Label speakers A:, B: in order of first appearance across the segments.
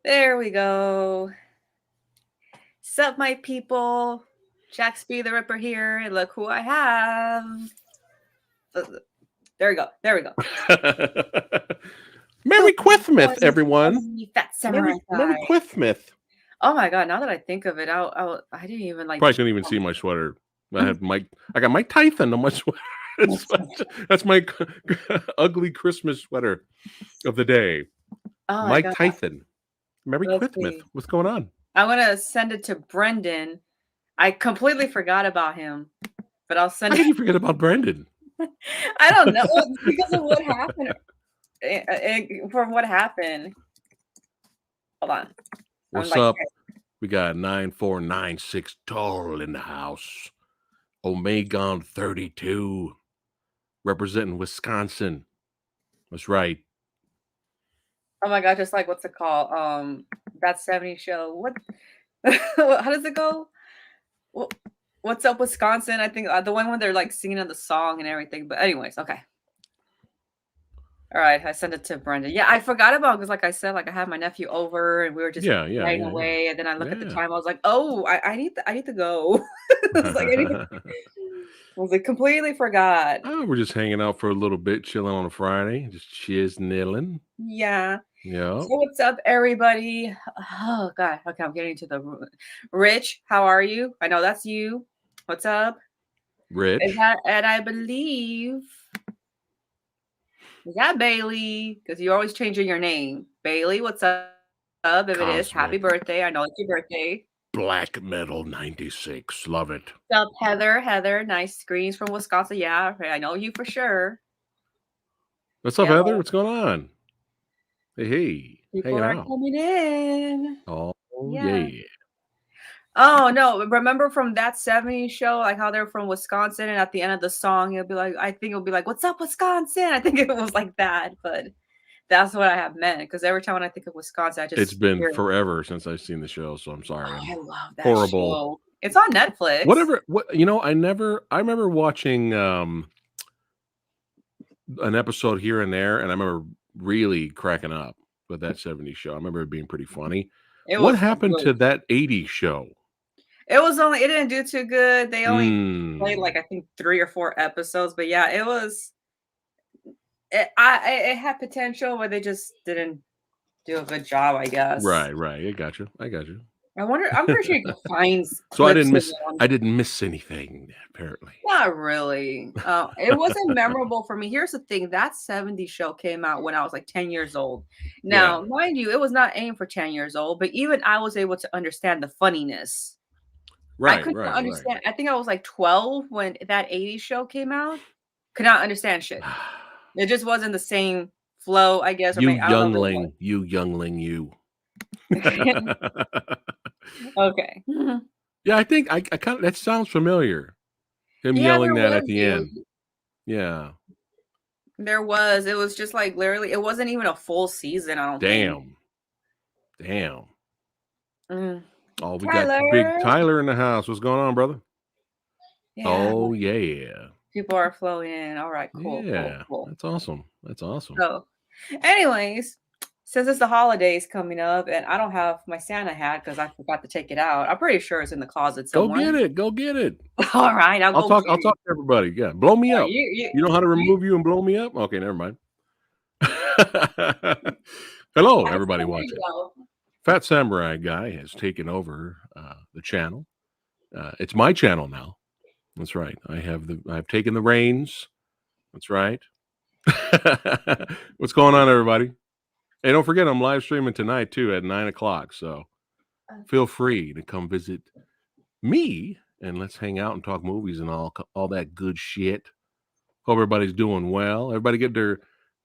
A: There we go. Sup, my people? JaxB.TheRipper here, and look who I have. There we go. There we go.
B: Merry Christmas, everyone.
A: Fat samurai
B: Merry
A: guy.
B: Christmas.
A: Oh my god! Now that I think of it, I didn't even like.
B: Probably couldn't even see my sweater. I got Mike Tyson on my sweater. That's my ugly Christmas sweater of the day.
A: Oh my
B: Mike
A: god!
B: Tyson. Merry
A: Let's
B: Christmas.
A: see.
B: What's going on?
A: I'm gonna send it to Brendan. I completely forgot about him, but I'll send
B: How
A: it.
B: did you forget about Brendan?
A: I don't know because of what happened. From what happened. Hold on.
B: What's up? We got 9496 tall in the house. Omegon 32. Representing Wisconsin. That's right.
A: Oh my god, just like what's it called? That 70 show. What how does it go? What's up, Wisconsin? I think the one when they're like singing the song and everything. But anyways, okay. All right, I sent it to Brenda. Yeah, I forgot about because, like I said, like I had my nephew over and we were just riding away. And then I look at the time. I was like, "Oh, I need to go." I was like, I was like, completely forgot.
B: Oh, we're just hanging out for a little bit, chilling on a Friday, just chiz-nilling.
A: Yeah.
B: Yeah.
A: So what's up, everybody? Oh God. Okay, I'm getting to the Rich. How are you? I know that's you. What's up,
B: Rich?
A: And I believe. Is that Bailey? Because you're always changing your name. Bailey, what's up? If it is, happy birthday. I know it's your birthday.
B: Black Metal 96. Love it.
A: What's up, Heather? Heather, nice screens from Wisconsin. Yeah, I know you for sure.
B: What's up, Heather? What's going on? Hey.
A: People are coming in.
B: Oh, yeah.
A: Oh no! Remember from that '70s show, like how they're from Wisconsin, and at the end of the song, it'll be like, I think it'll be like, "What's up, Wisconsin?" I think it was like that, but that's what I have meant. Because every time when I think of Wisconsin, I just
B: it's been forever since I've seen the show, so I'm sorry.
A: I love that
B: horrible.
A: Show. It's on Netflix.
B: I remember watching an episode here and there, and I remember really cracking up with that '70s show. I remember it being pretty funny. What happened to that '80s show?
A: It didn't do too good. They only played like I think 3 or 4 episodes, but yeah, it had potential, but they just didn't do a good job, I guess.
B: Right. I got you.
A: I wonder. I'm pretty sure you can find.
B: So I didn't miss anything. Apparently,
A: not really. It wasn't memorable for me. Here's the thing: that '70s show came out when I was like 10 years old. Now, mind you, it was not aimed for 10 years old, but even I was able to understand the funniness.
B: Right.
A: I couldn't understand. I think I was like 12 when that '80s show came out. Could not understand shit. It just wasn't the same flow, I guess.
B: You youngling.
A: Okay.
B: Yeah, I think I kind of that sounds familiar. Him yelling that at the end. Yeah.
A: There was. It was just like literally. It wasn't even a full season. I don't think.
B: Damn. Oh, we
A: Tyler.
B: got big Tyler in the house. What's going on, brother?
A: Yeah.
B: Oh yeah.
A: People are flowing in. All right, cool.
B: Yeah,
A: cool.
B: That's awesome.
A: So, anyways, since it's the holidays coming up, and I don't have my Santa hat because I forgot to take it out. I'm pretty sure it's in the closet somewhere.
B: Go get it.
A: All right, I'll
B: talk to everybody. Yeah, blow me up.
A: You
B: know how to remove you and blow me up? Okay, never mind. Hello, everybody watching. Fat Samurai Guy has taken over the channel. It's my channel now. That's right. I've taken the reins. That's right. What's going on, everybody? Hey, don't forget I'm live streaming tonight too at 9:00. So feel free to come visit me and let's hang out and talk movies and all that good shit. Hope everybody's doing well. Everybody get their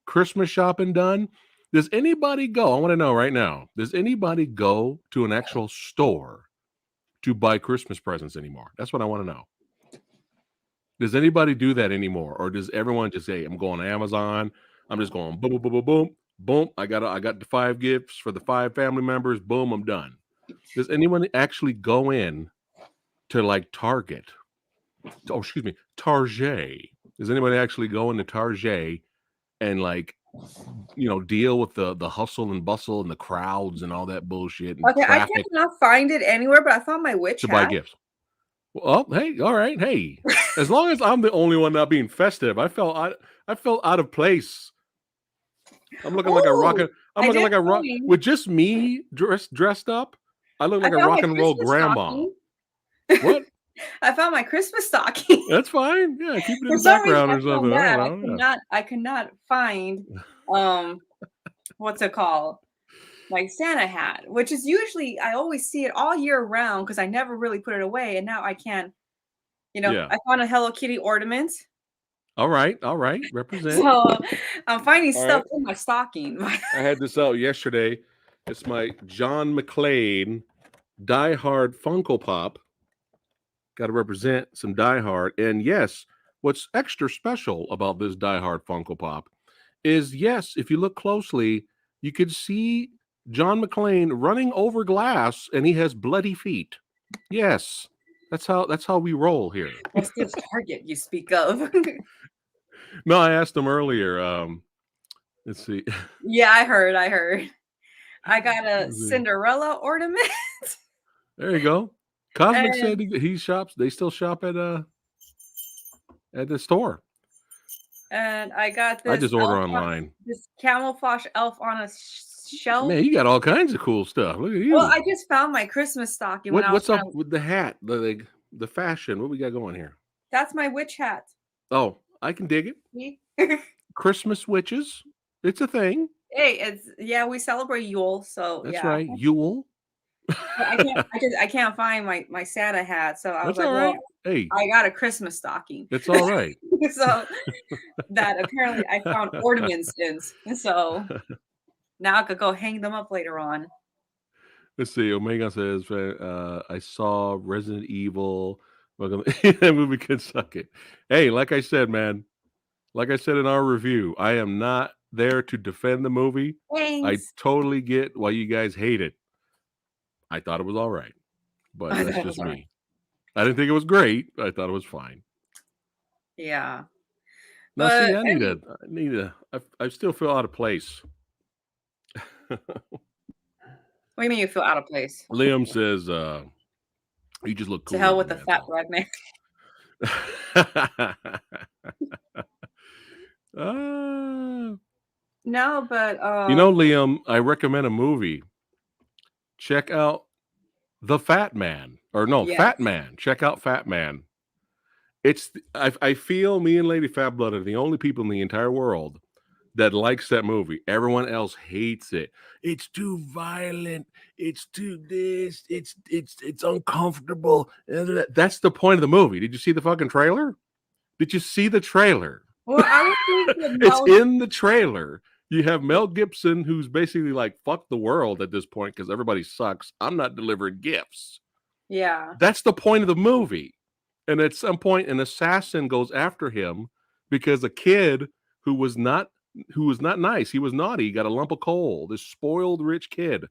B: Christmas shopping done. Does anybody go? I want to know right now. Does anybody go to an actual store to buy Christmas presents anymore? That's what I want to know. Does anybody do that anymore? Or does everyone just say, I'm going to Amazon. I'm just going boom, boom, boom, boom, boom, boom. I got the 5 gifts for the 5 family members. Boom, I'm done. Does anyone actually go in to like Target? Oh, excuse me, Target. Does anybody actually go into Target and like deal with the hustle and bustle and the crowds and all that bullshit and
A: Okay, I
B: traffic
A: cannot find it anywhere, but I found my witch
B: to buy
A: hat.
B: gifts. Well, hey, all right, hey. As long as I'm the only one not being festive, I felt out of place. I'm looking like a
A: Oh,
B: rockin'. I'm
A: I
B: looking
A: did
B: like a rock
A: find.
B: with just me dressed up. I look
A: I
B: like a
A: found
B: rock
A: my
B: and roll
A: Christmas
B: grandma.
A: stocking.
B: What?
A: I found my Christmas stocking.
B: That's fine. Yeah, keep it in
A: For
B: the
A: some reason,
B: background
A: I
B: or something.
A: found
B: I don't
A: that.
B: know.
A: I could not find, um, what's it called? My Santa hat, which is usually I always see it all year round because I never really put it away, and now I can't.
B: Yeah.
A: I found a Hello Kitty ornament,
B: All right. All right. Represent.
A: so I'm finding
B: All
A: stuff
B: right.
A: in my stocking.
B: I had this out yesterday. It's my John McClane Die Hard Funko Pop. Got to represent some Die Hard. And yes, what's extra special about this Die Hard Funko Pop is yes, if you look closely, you could see John McClane running over glass and he has bloody feet. Yes. That's how we roll here.
A: What's this Target you speak of?
B: No, I asked him earlier. Let's see.
A: Yeah, I heard. I got a
B: Let's see.
A: Cinderella ornament,
B: There you go. Cosmic said
A: and
B: he shops. They still shop at the store.
A: I got
B: I
A: this
B: just order online.
A: this camouflage elf on a shelf.
B: Man, you got all kinds of cool stuff. Look at
A: Well,
B: you.
A: I just found my Christmas stocking when I was
B: What's
A: trying
B: up
A: to.
B: with the hat? The fashion. What we got going here?
A: That's my witch hat.
B: Oh, I can dig it.
A: See?
B: Christmas witches. It's a thing.
A: Hey, yeah, we celebrate Yule, so
B: That's
A: yeah.
B: right. Yule.
A: But I can't find my Santa hat, so I was
B: That's
A: like,
B: all
A: well,
B: right. Hey,
A: I got a Christmas stocking.
B: it's all right.
A: So that apparently I found ornaments in. So now I could go hang them up later on.
B: Let's see. Omega says, I saw Resident Evil. Welcome. That movie could suck it. Hey, like I said, man, like I said in our review, I am not there to defend the movie. I
A: Thanks.
B: totally get why you guys hate it. I thought it was all right, but
A: I
B: that's
A: thought it was
B: just
A: all right.
B: me. I didn't think it was great. I thought it was fine.
A: Yeah.
B: Now, see,
A: But
B: I still feel out of place.
A: what do you mean you feel out of place?
B: Liam says, you just look
A: To
B: cooler
A: hell
B: than
A: with
B: me.
A: the
B: That's
A: fat
B: all.
A: black man.
B: uh,
A: No, but
B: Liam, I recommend a movie. Check out The Fat Man. Or no,
A: yes.
B: Fat Man. Check out Fat Man. I feel me and Lady Fat Blood are the only people in the entire world that likes that movie. Everyone else hates it. It's too violent. It's too this. It's uncomfortable. That's the point of the movie. Did you see the fucking trailer? Did you see the trailer?
A: Well, I would think that
B: It's
A: Mel.
B: in the trailer. You have Mel Gibson, who's basically like, fuck the world at this point because everybody sucks. I'm not delivering gifts.
A: Yeah.
B: That's the point of the movie. And at some point, an assassin goes after him because a kid who was not nice, he was naughty, he got a lump of coal, this spoiled rich kid.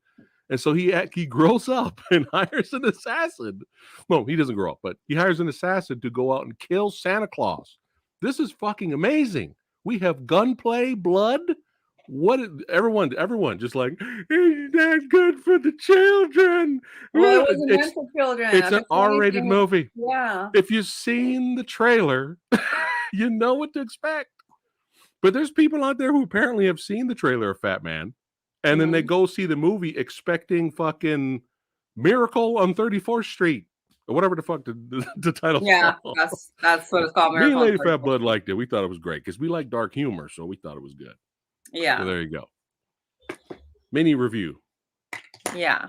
B: And so he grows up and hires an assassin. No, he doesn't grow up, but he hires an assassin to go out and kill Santa Claus. This is fucking amazing. We have gunplay, blood. Everyone just like, it's not good for the children.
A: Well, it wasn't
B: It's
A: meant for children.
B: it's an
A: If
B: R-rated
A: anything,
B: movie.
A: yeah.
B: If you've seen the trailer, you know what to expect. But there's people out there who apparently have seen the trailer of Fat Man, and then they go see the movie expecting fucking Miracle on 34th Street or whatever the fuck the title's
A: Yeah,
B: called.
A: that's what it's called.
B: Me and
A: Miracle on
B: Lady Fat
A: 34th.
B: Blood liked it. We thought it was great because we like dark humor, so we thought it was good. So
A: Yeah.
B: there you go. Mini review.
A: Yeah.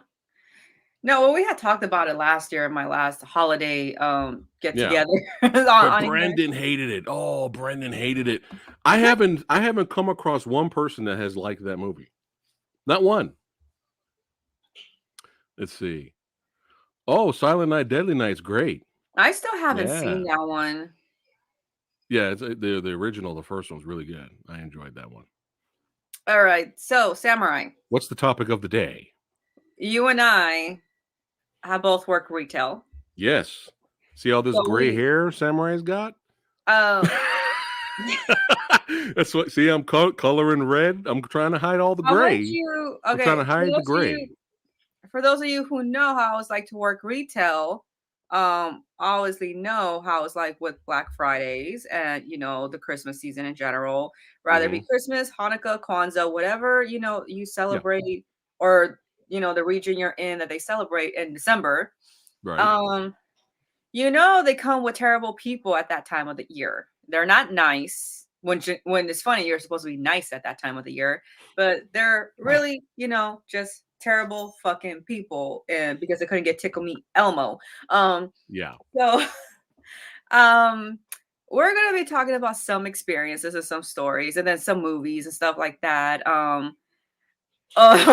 A: No, well, we had talked about it last year in my last holiday get together.
B: But Brendan hated it. Oh, Brendan hated it. I haven't come across one person that has liked that movie. Not one. Let's see. Oh, Silent Night, Deadly Night's great.
A: I still haven't seen that one.
B: Yeah, it's the original. The first one's really good. I enjoyed that one.
A: All right, so Samurai.
B: What's the topic of the day?
A: You and I have both worked retail.
B: Yes. See all this gray hair Samurai's got? That's what. See, I'm coloring red. I'm trying to hide all the
A: I want
B: gray.
A: you
B: I'm trying
A: okay,
B: to hide the gray.
A: for those of you who know how it's like to work retail, obviously know how it's like with Black Fridays and the Christmas season in general, rather it
B: Hmm.
A: be Christmas, Hanukkah, Kwanzaa, whatever you
B: Yeah.
A: celebrate, or the region you're in that they celebrate in December.
B: Right.
A: Um, they come with terrible people at that time of the year. They're not nice. When it's funny, you're supposed to be nice at that time of the year, but they're
B: Right.
A: really, just terrible fucking people, and because they couldn't get Tickle Me Elmo.
B: Yeah.
A: So um we're gonna be talking about some experiences and some stories and then some movies and stuff like that. Oh,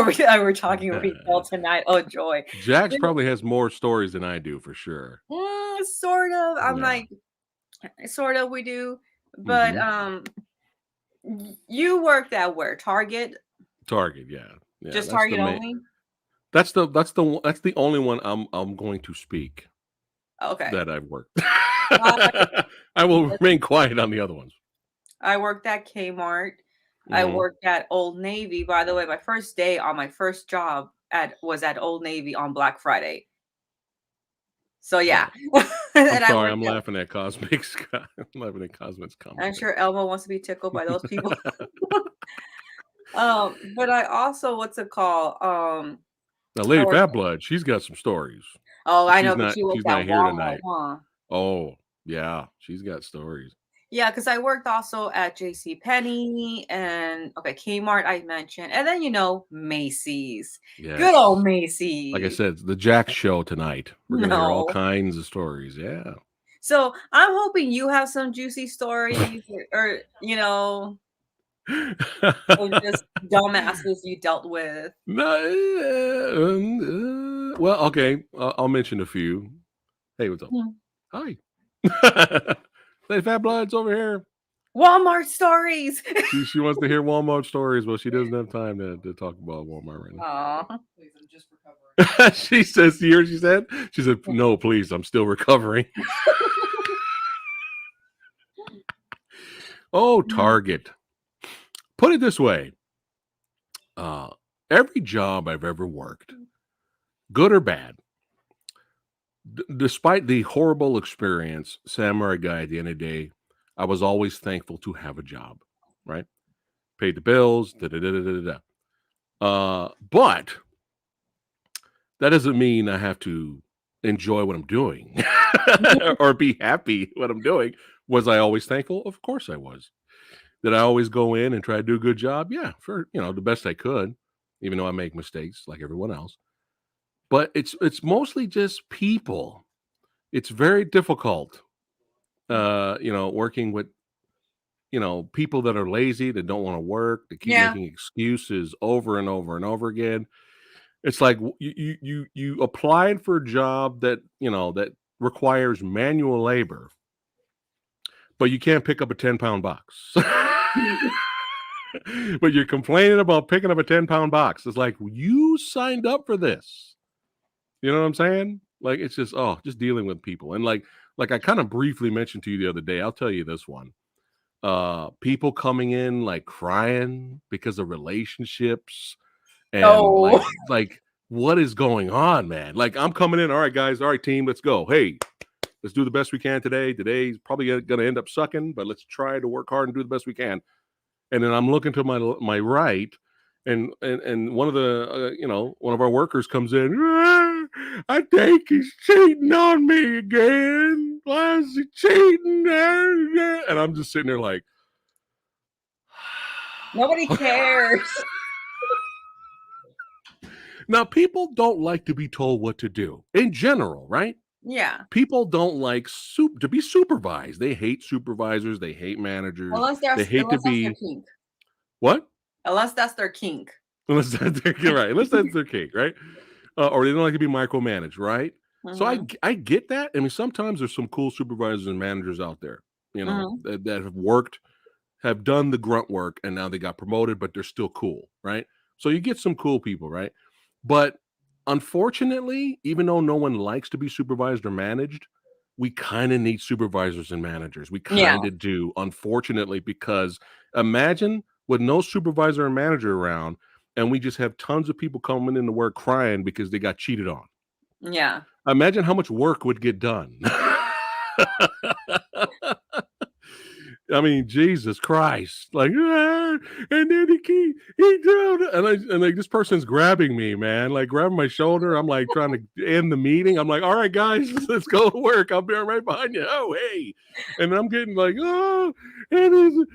A: we're talking retail tonight. Oh joy.
B: Jax
A: You know,
B: probably has more stories than I do for sure.
A: Sort of. I'm
B: Yeah.
A: like, sort of we do, but
B: Hmm.
A: you worked at where? Target?
B: Target. Yeah. Yeah.
A: Just
B: That's the
A: Target
B: main.
A: only?
B: That's the only one I'm going to speak
A: Okay.
B: that I've worked.
A: I
B: I will remain quiet on the other ones.
A: I worked at Kmart. I
B: Hmm.
A: worked at Old Navy. By the way, my first day on my first job was at Old Navy on Black Friday. So yeah.
B: Yeah. I'm
A: And I
B: sorry.
A: worked
B: I'm
A: at
B: laughing at Cosmics. I'm laughing at Cosmics
A: I'm
B: comment
A: sure Elmo wants to be tickled by those people.
B: there.
A: But I also what's it called?
B: Now,
A: I
B: Lady
A: worked
B: Fat Blood, she's got some stories,
A: oh,
B: but
A: I know, but she
B: she's
A: worked
B: not
A: at
B: here
A: Walmart,
B: tonight.
A: huh?
B: Oh, yeah, she's got stories.
A: Yeah, because I worked also at J.C. Penney and okay, Kmart I mentioned, and then Macy's. Good old
B: Yes. Like I
A: Macy's.
B: said, it's the Jack show tonight. We're gonna hear all
A: No.
B: kinds of stories. Yeah.
A: So I'm hoping you have some juicy stories or of just dumbasses you dealt with.
B: Well, okay. I'll mention a few. Hey, what's up?
A: Hmm.
B: Hi. Lady Fat Blood's over here.
A: Walmart stories.
B: She wants to hear Walmart stories, but she doesn't have time to talk about Walmart right now.
A: Aw.
B: She says, "You hear what she said?" She said, "No, please, I'm still recovering." Oh, Target. Put it this way: uh, every job I've ever worked, good or bad, despite the horrible experience, Samurai Guy. At the end of the day, I was always thankful to have a job. Right, paid the bills. Da da da da da da. But that doesn't mean I have to enjoy what I'm doing or be happy what I'm doing. Was I always thankful? Of course I was. Did I always go in and try to do a good job? Yeah, for the best I could, even though I make mistakes like everyone else. But it's mostly just people. It's very difficult, working with people that are lazy, that don't want to work, that keep
A: Yeah.
B: making excuses over and over and over again. It's like you applied for a job that requires manual labor, but you can't pick up a 10-pound box. But you're complaining about picking up a 10-pound box. It's like you signed up for this. You know what I'm saying? Like it's just dealing with people. And like I kind of briefly mentioned to you the other day, I'll tell you this one. People coming in like crying because of relationships and
A: Oh.
B: like what is going on, man? Like I'm coming in, all right, guys, all right, team, let's go. Hey, let's do the best we can today. Today's probably going to end up sucking, but let's try to work hard and do the best we can. And then I'm looking to my right, and one of the one of our workers comes in. "Ah, I think he's cheating on me again. Why is he cheating?" And I'm just sitting there like,
A: Nobody cares.
B: now people don't like to be told what to do in general, right?
A: Yeah.
B: People don't like to be supervised. They hate supervisors. They hate managers. They hate to
A: Unless that's their
B: be
A: kink.
B: what?
A: Unless that's their kink.
B: Unless that's you're right. Unless that's their cake, right? Or they don't like to be micromanaged, right? So
A: Mhm.
B: I get that. I mean, sometimes there's some cool supervisors and managers out there,
A: Mhm.
B: that have worked, have done the grunt work, and now they got promoted, but they're still cool, right? So you get some cool people, right? But unfortunately, even though no one likes to be supervised or managed, we kind of need supervisors and managers. We
A: Yeah.
B: kind of do, unfortunately, because imagine with no supervisor and manager around, and we just have tons of people coming into work crying because they got cheated on.
A: Yeah.
B: Imagine how much work would get done. I mean, Jesus Christ! Like, and then he drowned, and like this person's grabbing me, man, like grabbing my shoulder. I'm like trying to end the meeting. I'm like, all right, guys, let's go to work. I'll be right behind you. Oh, hey, and I'm getting like, oh, and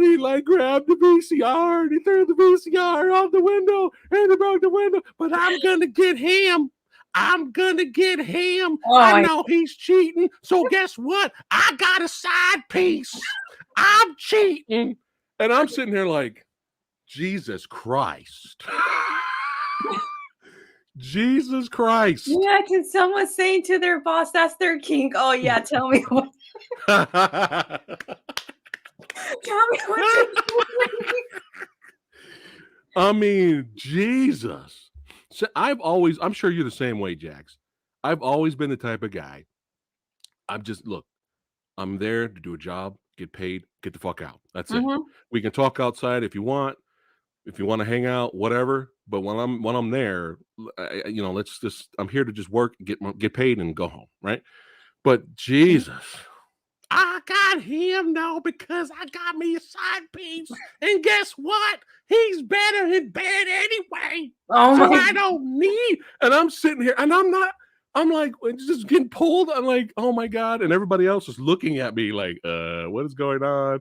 B: he like grabbed the VCR and he threw the VCR out the window and he broke the window. But I'm gonna get him. I'm gonna get him.
A: Oh
B: I
A: my
B: know he's cheating. So guess what? I got a side piece. I'm cheating. And I'm sitting here like, Jesus Christ. Jesus Christ.
A: Yeah, can someone saying to their boss that's their kink? Oh yeah, tell me what tell me what
B: I mean, Jesus. So I'm sure you're the same way, Jax. I've always been the type of guy. I'm there to do a job, get paid, get the fuck out. That's it.
A: Mhm.
B: We can talk outside if you want to hang out, whatever. But when I'm there, let's just. I'm here to just work, get paid, and go home, right? But Jesus, I got him now because I got me a side piece, and guess what? He's better in bed anyway,
A: Oh
B: so
A: my
B: I don't need. And I'm sitting here, and I'm not. I'm like just getting pulled. I'm like, oh my God, and everybody else is looking at me like, what is going on?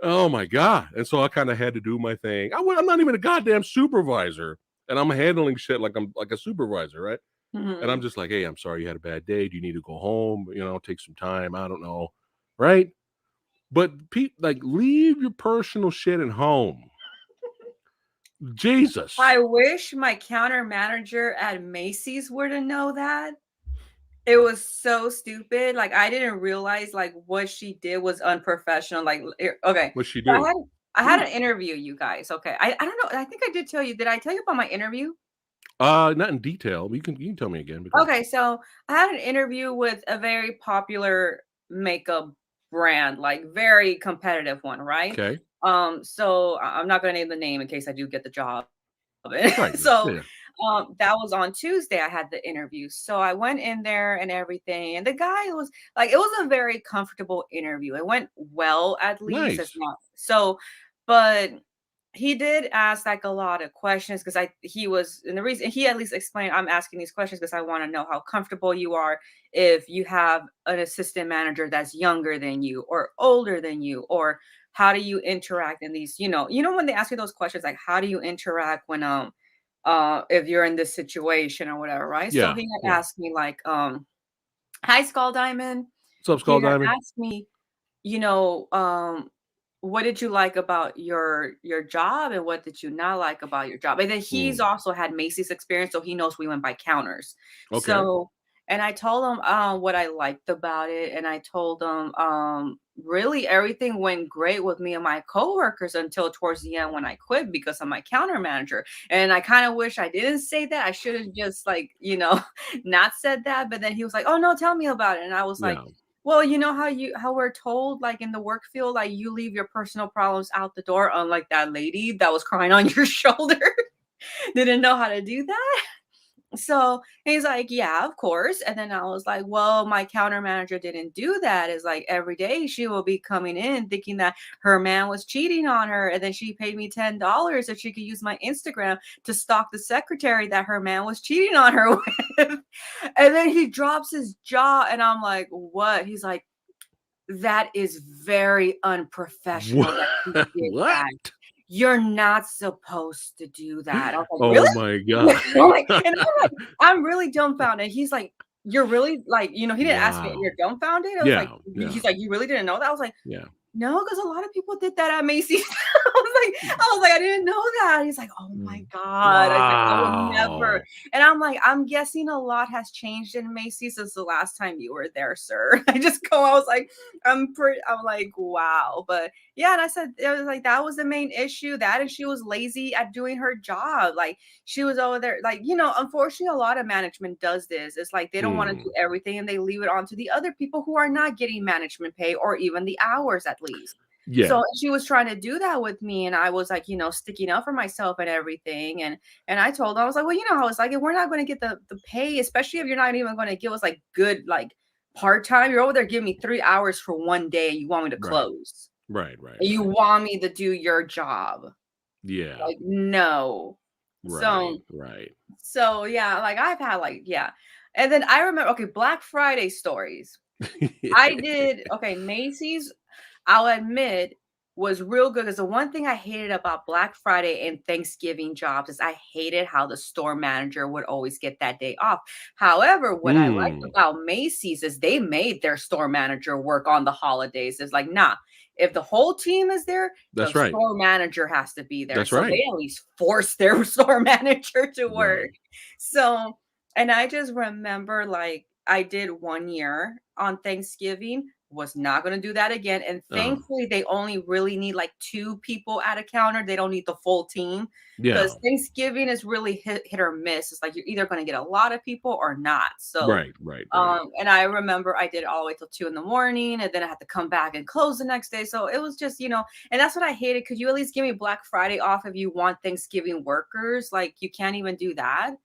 B: Oh my God. And so I kind of had to do my thing. I'm not even a goddamn supervisor. And I'm handling shit like I'm like a supervisor, right? And I'm
A: Mhm.
B: just like, hey, I'm sorry you had a bad day. Do you need to go home? Take some time. I don't know. Right. But like leave your personal shit at home. Jesus.
A: I wish my counter manager at Macy's were to know that. It was so stupid. Like I didn't realize like what she did was unprofessional. Like okay.
B: What'd she
A: So
B: do?
A: I had an interview, you guys. Okay. I don't know. I think I did tell you. Did I tell you about my interview?
B: Not in detail, but you can tell me again because
A: Okay, so I had an interview with a very popular makeup brand, like very competitive one, right?
B: okay.
A: So I'm not gonna name the name in case I do get the job.
B: Right.
A: So
B: Yeah.
A: that was on Tuesday. I had the interview. So I went in there and everything. And the guy was like, it was a very comfortable interview. It went well, at least. It's
B: Nice.
A: not so, but he did ask like a lot of questions because he was, and the reason he at least explained I'm asking these questions because I want to know how comfortable you are if you have an assistant manager that's younger than you or older than you, or how do you interact in these, when they ask you those questions, like how do you interact when if you're in this situation or whatever, right? So
B: Yeah.
A: he had
B: Yeah.
A: asked me like, hi Skull Diamond.
B: What's up,
A: He
B: Skull
A: had
B: Diamond?
A: asked me, you know, what did you like about your job and what did you not like about your job? And then he's
B: Mm,
A: also had Macy's experience, so he knows we went by counters.
B: okay.
A: So, and I told him what I liked about it, and I told him really everything went great with me and my coworkers until towards the end when I quit because of my counter manager. And I kind of wish I didn't say that. I should have just like, not said that. But then he was like, "Oh no, tell me about it." And I was like,
B: Yeah.
A: well, you know how we're told like in the work field, like you leave your personal problems out the door, unlike that lady that was crying on your shoulder. Didn't know how to do that. So he's like, yeah, of course. And then I was like, well, my counter manager didn't do that. It's like every day she will be coming in thinking that her man was cheating on her. And then she paid me $10 so she could use my Instagram to stalk the secretary that her man was cheating on her with. And then he drops his jaw. And I'm like, what? He's like, that is very unprofessional that you did
B: What?
A: that. You're not supposed to do that. I was like,
B: Oh
A: really?
B: my God.
A: And I'm like, I'm really dumbfounded. He's like, you're really like, he didn't ask me, you're
B: Wow.
A: dumbfounded. I was like,
B: Yeah. Yeah.
A: he's like, you really didn't know that? I was like,
B: Yeah.
A: no, because a lot of people did that at Macy's. I was I didn't know that. He's like, oh my God. I was like, I would never.
B: Wow.
A: And I'm like, I'm guessing a lot has changed in Macy's since the last time you were there, sir. I was like, I'm like, wow. But yeah, and I said, it was like, that was the main issue. That and she was lazy at doing her job. Like, she was over there, like, unfortunately, a lot of management does this. It's like they don't want to
B: Hmm.
A: do everything and they leave it on to the other people who are not getting management pay or even the hours at least.
B: Yeah.
A: So she was trying to do that with me, and I was like, sticking up for myself and everything. And I told her, I was like, well, how it's like, if we're not going to get the pay, especially if you're not even going to give us like good like part time, you're over there giving me 3 hours for one day, and you want me to
B: Right.
A: close,
B: Right. Right.
A: and you
B: Right.
A: want me to do your job,
B: Yeah.
A: like no.
B: Right.
A: So
B: Right.
A: so yeah, like I've had like yeah, and then I remember okay, Black Friday stories. I did okay, Macy's, I'll admit, was real good because the one thing I hated about Black Friday and Thanksgiving jobs is I hated how the store manager would always get that day off. However, what I liked
B: Mm,
A: about Macy's is they made their store manager work on the holidays. It's like, nah, if the whole team is there, the
B: that's right.
A: store manager has to be there.
B: That's
A: So
B: right.
A: they at least force their store manager to work.
B: Right.
A: So, and I just remember like I did 1 year on Thanksgiving, was not going to do that again. And
B: Uh-huh.
A: thankfully, they only really need like 2 people at a counter. They don't need the full team
B: Yeah.
A: because Thanksgiving is really hit or miss. It's like you're either going to get a lot of people or not. So,
B: Right. Right. Right.
A: and I remember I did it all the way till 2 in the morning, and then I had to come back and close the next day. So it was just, and that's what I hated. Could you at least give me Black Friday off if you want Thanksgiving workers? Like you can't even do that.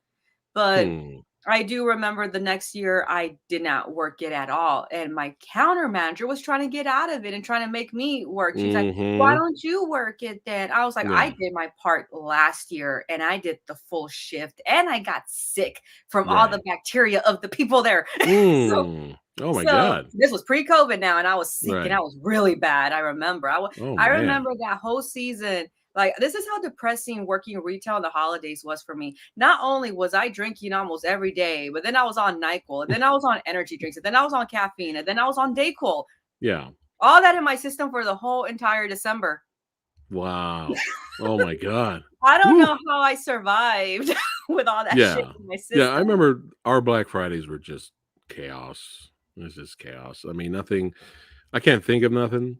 A: But
B: Hmm.
A: I do remember the next year I did not work it at all. And my counter manager was trying to get out of it and trying to make me work. She's like, why
B: Mm-hmm.
A: don't you work it then? I was like, I
B: Yeah.
A: did my part last year and I did the full shift and I got sick from all the
B: Right.
A: bacteria of the people there. so
B: Mm. Oh my
A: so
B: God.
A: this was pre-COVID now, and I was sick and
B: Right.
A: I was really bad. I remember.
B: Oh
A: I
B: man.
A: remember that whole season. Like this is how depressing working retail in the holidays was for me. Not only was I drinking almost every day, but then I was on NyQuil, and then I was on energy drinks, and then I was on caffeine, and then I was on Dayquil.
B: Yeah.
A: All that in my system for the whole entire December.
B: Wow. Oh my God.
A: I don't
B: Woo.
A: know how I survived with all that shit
B: Yeah.
A: in my
B: Yeah. I
A: system.
B: remember our Black Fridays were just chaos. It was just chaos. I mean, nothing. I can't think of nothing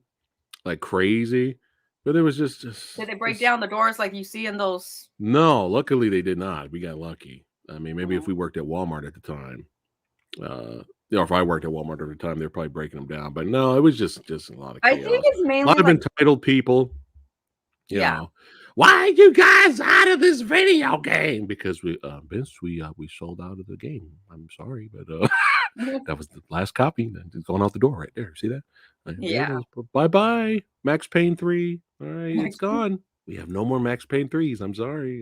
B: like crazy, but it was
A: Did they break
B: just
A: down the doors like you see in those?
B: no. Luckily, they did not. We got lucky. I mean, maybe if
A: Mhm.
B: we worked at Walmart at the time, uh, if I worked at Walmart at the time, they're probably breaking them down. But no, it was just a lot of
A: I think
B: chaos.
A: it's
B: A lot
A: mainly
B: of
A: like
B: entitled people. You
A: yeah.
B: know, why are you guys out of this video game? Because Vince, we sold out of the game. I'm sorry, but that was the last copy. It's going out the door right there. See that? There it
A: Yeah.
B: is. Bye bye, Max Payne 3. All right, it's gone. We have no more Max Payne 3s. I'm sorry.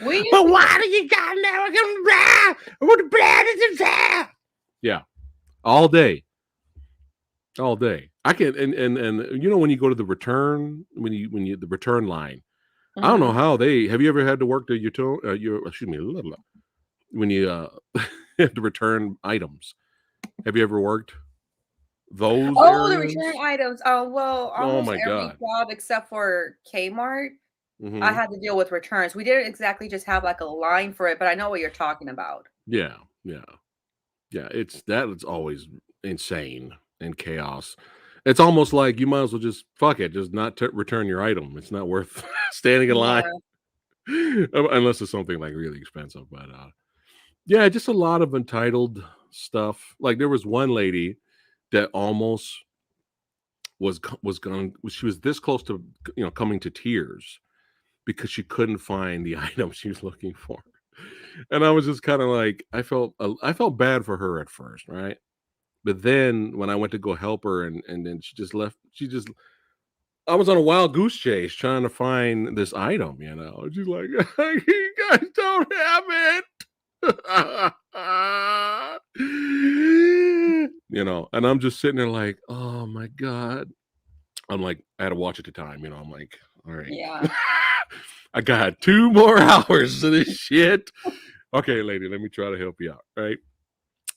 A: We used
B: But
A: to get
B: why do you got now? Yeah, all day, all day. I can and when you go to the return when you the return line. I don't know
A: mhm.
B: how they have you ever had to work your excuse me blah, blah, when you have to return items. Have you ever worked those
A: Oh, the return
B: areas?
A: items. Oh, well,
B: Oh
A: almost
B: my
A: every
B: god.
A: job except for Kmart, I
B: Hmm.
A: had to deal with returns. We didn't exactly just have like a line for it, but I know what you're talking about.
B: Yeah, yeah, yeah. It's always insane and chaos. It's almost like you might as well just fuck it, just not return your item. It's not worth standing in line
A: Yeah.
B: unless it's something like really expensive. But yeah, just a lot of entitled stuff. Like there was one lady that almost was going. She was this close to coming to tears because she couldn't find the item she was looking for. And I was just kind of like, I felt bad for her at first, right? But then when I went to go help her, and then she just left. I was on a wild goose chase trying to find this item. She's like, you guys don't have it. And I'm just sitting there like, oh my god. I'm like, I had to watch at the time. I'm like, all right,
A: Yeah.
B: I got 2 more hours of this shit. Okay, lady, let me try to help you out, right?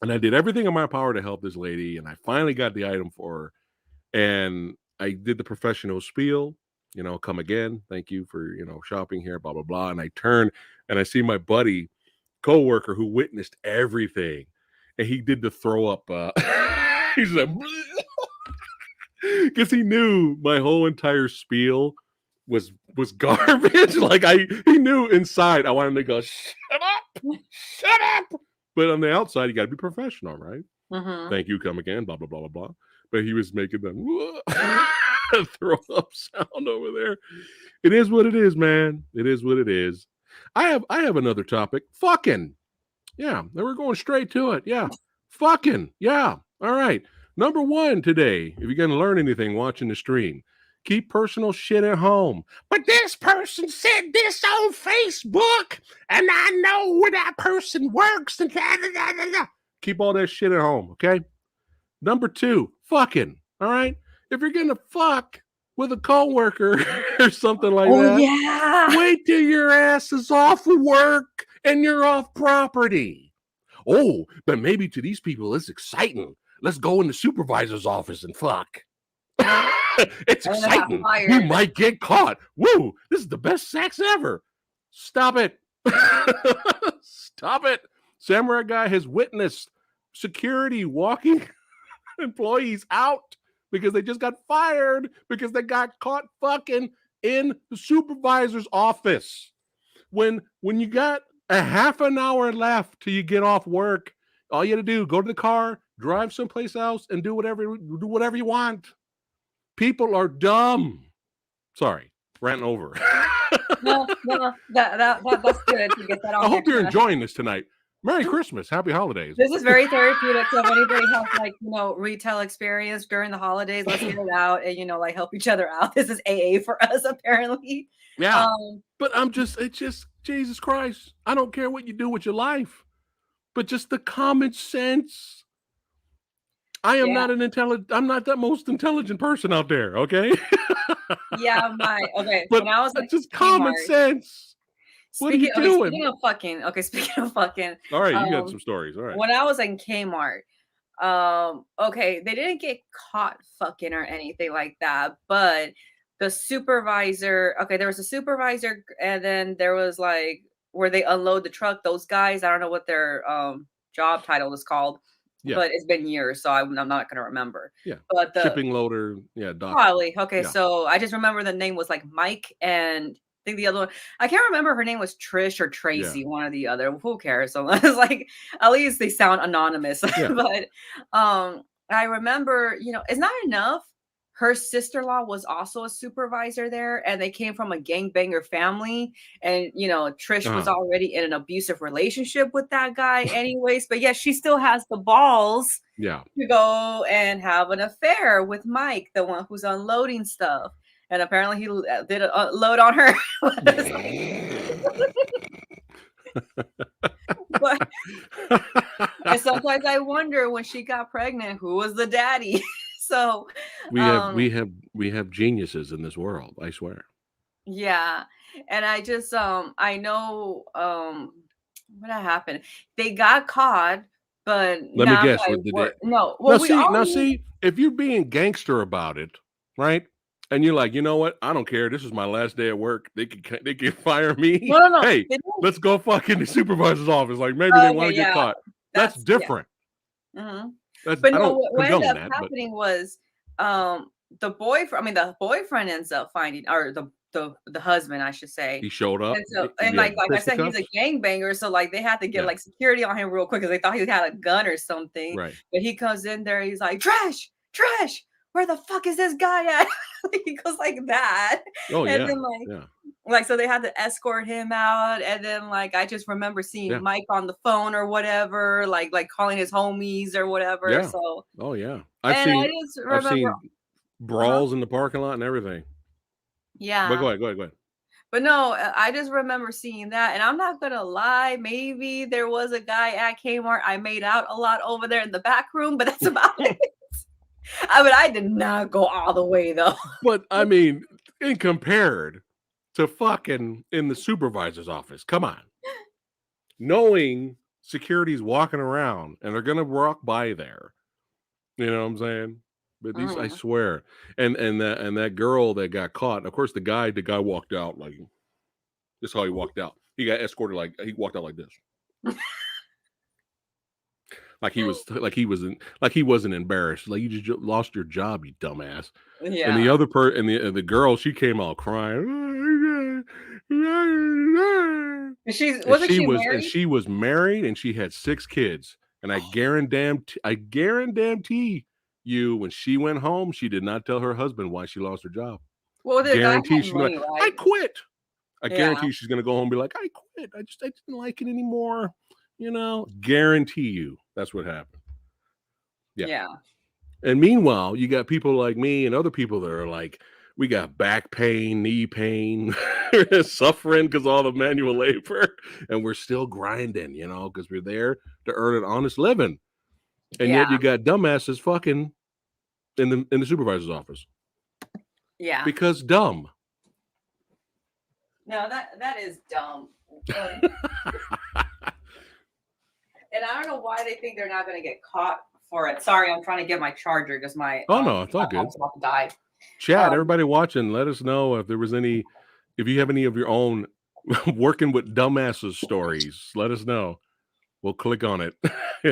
B: And I did everything in my power to help this lady, and I finally got the item for her. And I did the professional spiel, come again. Thank you for, shopping here, blah, blah, blah. And I turn and I see my buddy, coworker who witnessed everything. And he did the throw up. He's like, because he knew my whole entire spiel was garbage. Like he knew inside I wanted to go, shut up. But on the outside, you got to be professional, right? Thank you, come again, blah, blah, blah, blah, blah. But he was making them throw up sound over there. It is what it is, man. It is what it is. I have another topic. Fucking. Yeah. Then we're going straight to it. Yeah. Fucking. Yeah. All right. Number one today, if you're going to learn anything watching the stream, keep personal shit at home. But this person said this on Facebook, and I know where that person works. And keep all that shit at home, okay? Number two, fucking. All right? If you're going to fuck with a coworker or something like that,
A: yeah.
B: wait till your ass is off of work and you're off property. Oh, but maybe to these people it's exciting. Let's go in the supervisor's office and fuck. It's exciting. We might get caught. Woo, this is the best sex ever. Stop it. Stop it. Samurai Guy has witnessed security walking employees out because they just got fired because they got caught fucking in the supervisor's office. When you got a half an hour left till you get off work, all you had to do, go to the car, drive someplace else, and do whatever you want. People are dumb. Sorry, ranting over.
A: No, that's good to get that on.
B: I hope you're enjoying this tonight. Merry Christmas. Happy holidays.
A: This is very therapeutic. So if anybody has retail experience during the holidays, let's get it out and, help each other out. This is AA for us, apparently.
B: Yeah. But it's just, Jesus Christ. I don't care what you do with your life, but just the common sense. I am not I'm not the most intelligent person out there. Okay.
A: Yeah, okay.
B: But when I was just common sense. What are you doing?
A: Speaking of fucking.
B: All right, you got some stories. All right.
A: When I was in Kmart, okay, they didn't get caught fucking or anything like that, but the supervisor, there was a supervisor, and then there was where they unload the truck, those guys, I don't know what their job title is called. Yeah. But it's been years, so I'm not going to remember.
B: Yeah.
A: But the
B: shipping loader, doc.
A: Probably. Okay, so I just remember the name was Mike, and I think the other one, I can't remember, her name was Trish or Tracy, one or the other. Who cares? So it's at least they sound anonymous. Yeah. But I remember, it's not enough. Her sister-in-law was also a supervisor there, and they came from a gangbanger family. And, Trish was already in an abusive relationship with that guy anyways. But yeah, she still has the balls to go and have an affair with Mike, the one who's unloading stuff. And apparently he did a load on her. But, and sometimes I wonder, when she got pregnant, who was the daddy? So
B: we have geniuses in this world, I swear.
A: Yeah. And I just I know what happened. They got caught, but
B: let me guess.
A: No.
B: Well, see, if you're being gangster about it, right? And you're like, you know what? I don't care. This is my last day at work. They can fire me.
A: No.
B: Hey, let's go fuck in the supervisor's office. Like, maybe they want to get caught. That's different.
A: Yeah. Mm-hmm. But no, what ended up happening was the boyfriend ends up finding, or the husband, I should say.
B: He showed up.
A: And so, like I said, he's a gangbanger. So they had to get security on him real quick because they thought he had a gun or something.
B: Right.
A: But he comes in there, he's like, Trash, where the fuck is this guy at? He goes like that.
B: Oh,
A: and then so they had to escort him out. And then I just remember seeing Mike on the phone or whatever, like calling his homies or whatever.
B: Yeah.
A: So
B: I've seen brawls in the parking lot and everything.
A: Yeah.
B: But go ahead.
A: But no, I just remember seeing that. And I'm not going to lie. Maybe there was a guy at Kmart I made out a lot over there in the back room, but that's about it. I did not go all the way, though.
B: But, I mean, in compared to fucking in the supervisor's office, come on. Knowing security's walking around and they're going to walk by there. You know what I'm saying? But these, I
A: Mhm.
B: swear, and that girl that got caught. Of course, the guy walked out like this. Is how he walked out. He got escorted like he walked out like this, like he wasn't embarrassed. Like you just lost your job, you dumbass. And the
A: Yeah.
B: other the girl, she came out crying,
A: And she's
B: and
A: wasn't she married?
B: she was married and she had 6 kids. And I guarantee you, when she went home, she did not tell her husband why she lost her job.
A: Well, the guy
B: Guarantee
A: had
B: she's gonna be
A: money,
B: like, I
A: right?
B: quit. I
A: Yeah.
B: guarantee she's gonna go home and be like, I quit. I didn't like it anymore. Guarantee you that's what happened. Yeah.
A: Yeah.
B: And meanwhile, you got people like me and other people that are like, we got back pain, knee pain, suffering because all the manual labor, and we're still grinding, because we're there to earn an honest living. And
A: Yeah.
B: yet you got dumbasses fucking in the supervisor's office
A: Yeah.
B: because dumb.
A: No, that is dumb. And I don't know why they think they're not going to get caught for it. Sorry, I'm trying to get my charger because my
B: Oh no, it's all
A: my
B: good.
A: phone's about to die.
B: Chat,
A: Um,
B: everybody watching, let us know if you have any of your own working with dumbasses stories. Let us know. We'll click on it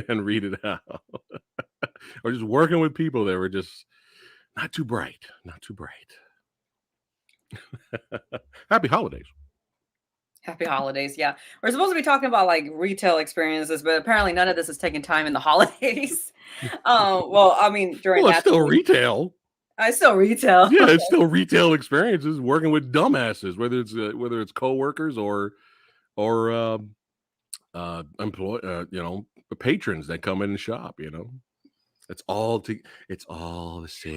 B: and read it out. Or just working with people that were just not too bright. Not too bright. Happy holidays.
A: Happy holidays. Yeah. We're supposed to be talking about like retail experiences, but apparently none of this is taking time in the holidays. Well, I mean, during
B: Well, it's
A: that
B: still
A: time,
B: retail.
A: I still retail.
B: Yeah, it's still retail experiences working with dumbasses, whether it's coworkers or employ patrons that come in and shop. It's all the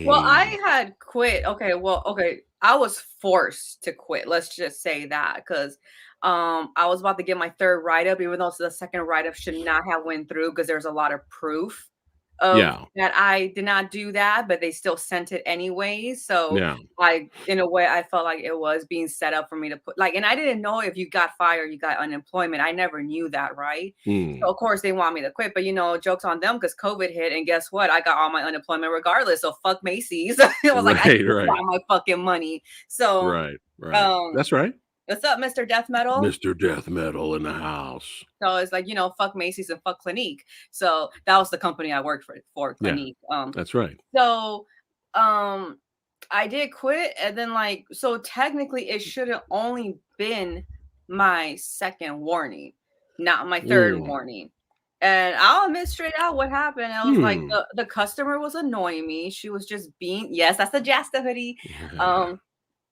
A: Well, I
B: same.
A: had quit. Okay, well, okay. I was forced to quit. Let's just say that because I was about to get my third write-up, even though the second write-up should not have went through because there's a lot of proof of
B: Yeah,
A: that I did not do that, but they still sent it anyway. So
B: yeah.
A: in a way, I felt like it was being set up for me to put like, and I didn't know if you got fired, you got unemployment. I never knew that, right? So
B: Mm.
A: of course they want me to quit, but jokes on them because COVID hit, and guess what? I got all my unemployment regardless. So fuck Macy's. I was like, I
B: Right,
A: get
B: right,
A: all my fucking money. So,
B: right, right.
A: um,
B: That's right.
A: what's up, Mr. Death Metal?
B: Mr. Death Metal in the house.
A: So it's like, fuck Macy's and fuck Clinique. So that was the company I worked for
B: Yeah,
A: Clinique.
B: that's right.
A: So um I did quit, and then like, so technically it should have only been my second warning, not my third
B: Mm.
A: warning. And I'll admit straight out what happened. I was like,
B: Hmm.
A: the customer was annoying me. She was just being, yes, that's the JaxB hoodie. Um,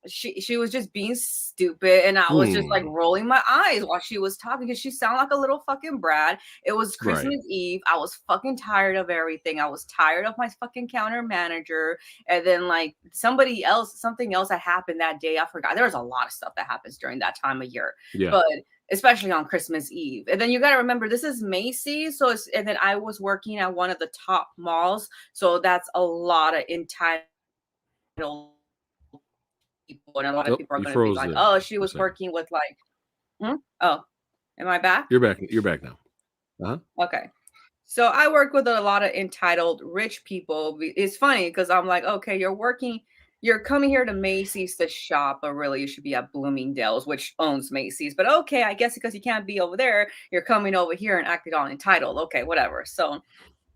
A: she was just being stupid, and I was just like
B: Hmm.
A: rolling my eyes while she was talking because she sounded like a little fucking brat. It was
B: Right.
A: Christmas Eve. I was fucking tired of everything. I was tired of my fucking counter manager. And then like something else that happened that day. I forgot. There was a lot of stuff that happens during that time of year.
B: Yeah.
A: But especially on Christmas Eve. And then you got to remember this is Macy's. And then I was working at one of the top malls. So that's a lot of entitled people, and a lot of
B: Oh,
A: people are
B: you
A: going to be
B: froze
A: like,
B: there
A: "Oh, she
B: for a
A: was
B: second.
A: working with like." Hmm? Oh, am I back?
B: You're back. You're back now. Uh-huh.
A: Okay. So I work with a lot of entitled rich people. It's funny because I'm like, okay, you're coming here to Macy's to shop, but really you should be at Bloomingdale's, which owns Macy's. But okay, I guess because you can't be over there, you're coming over here and acting all entitled. Okay, whatever. So,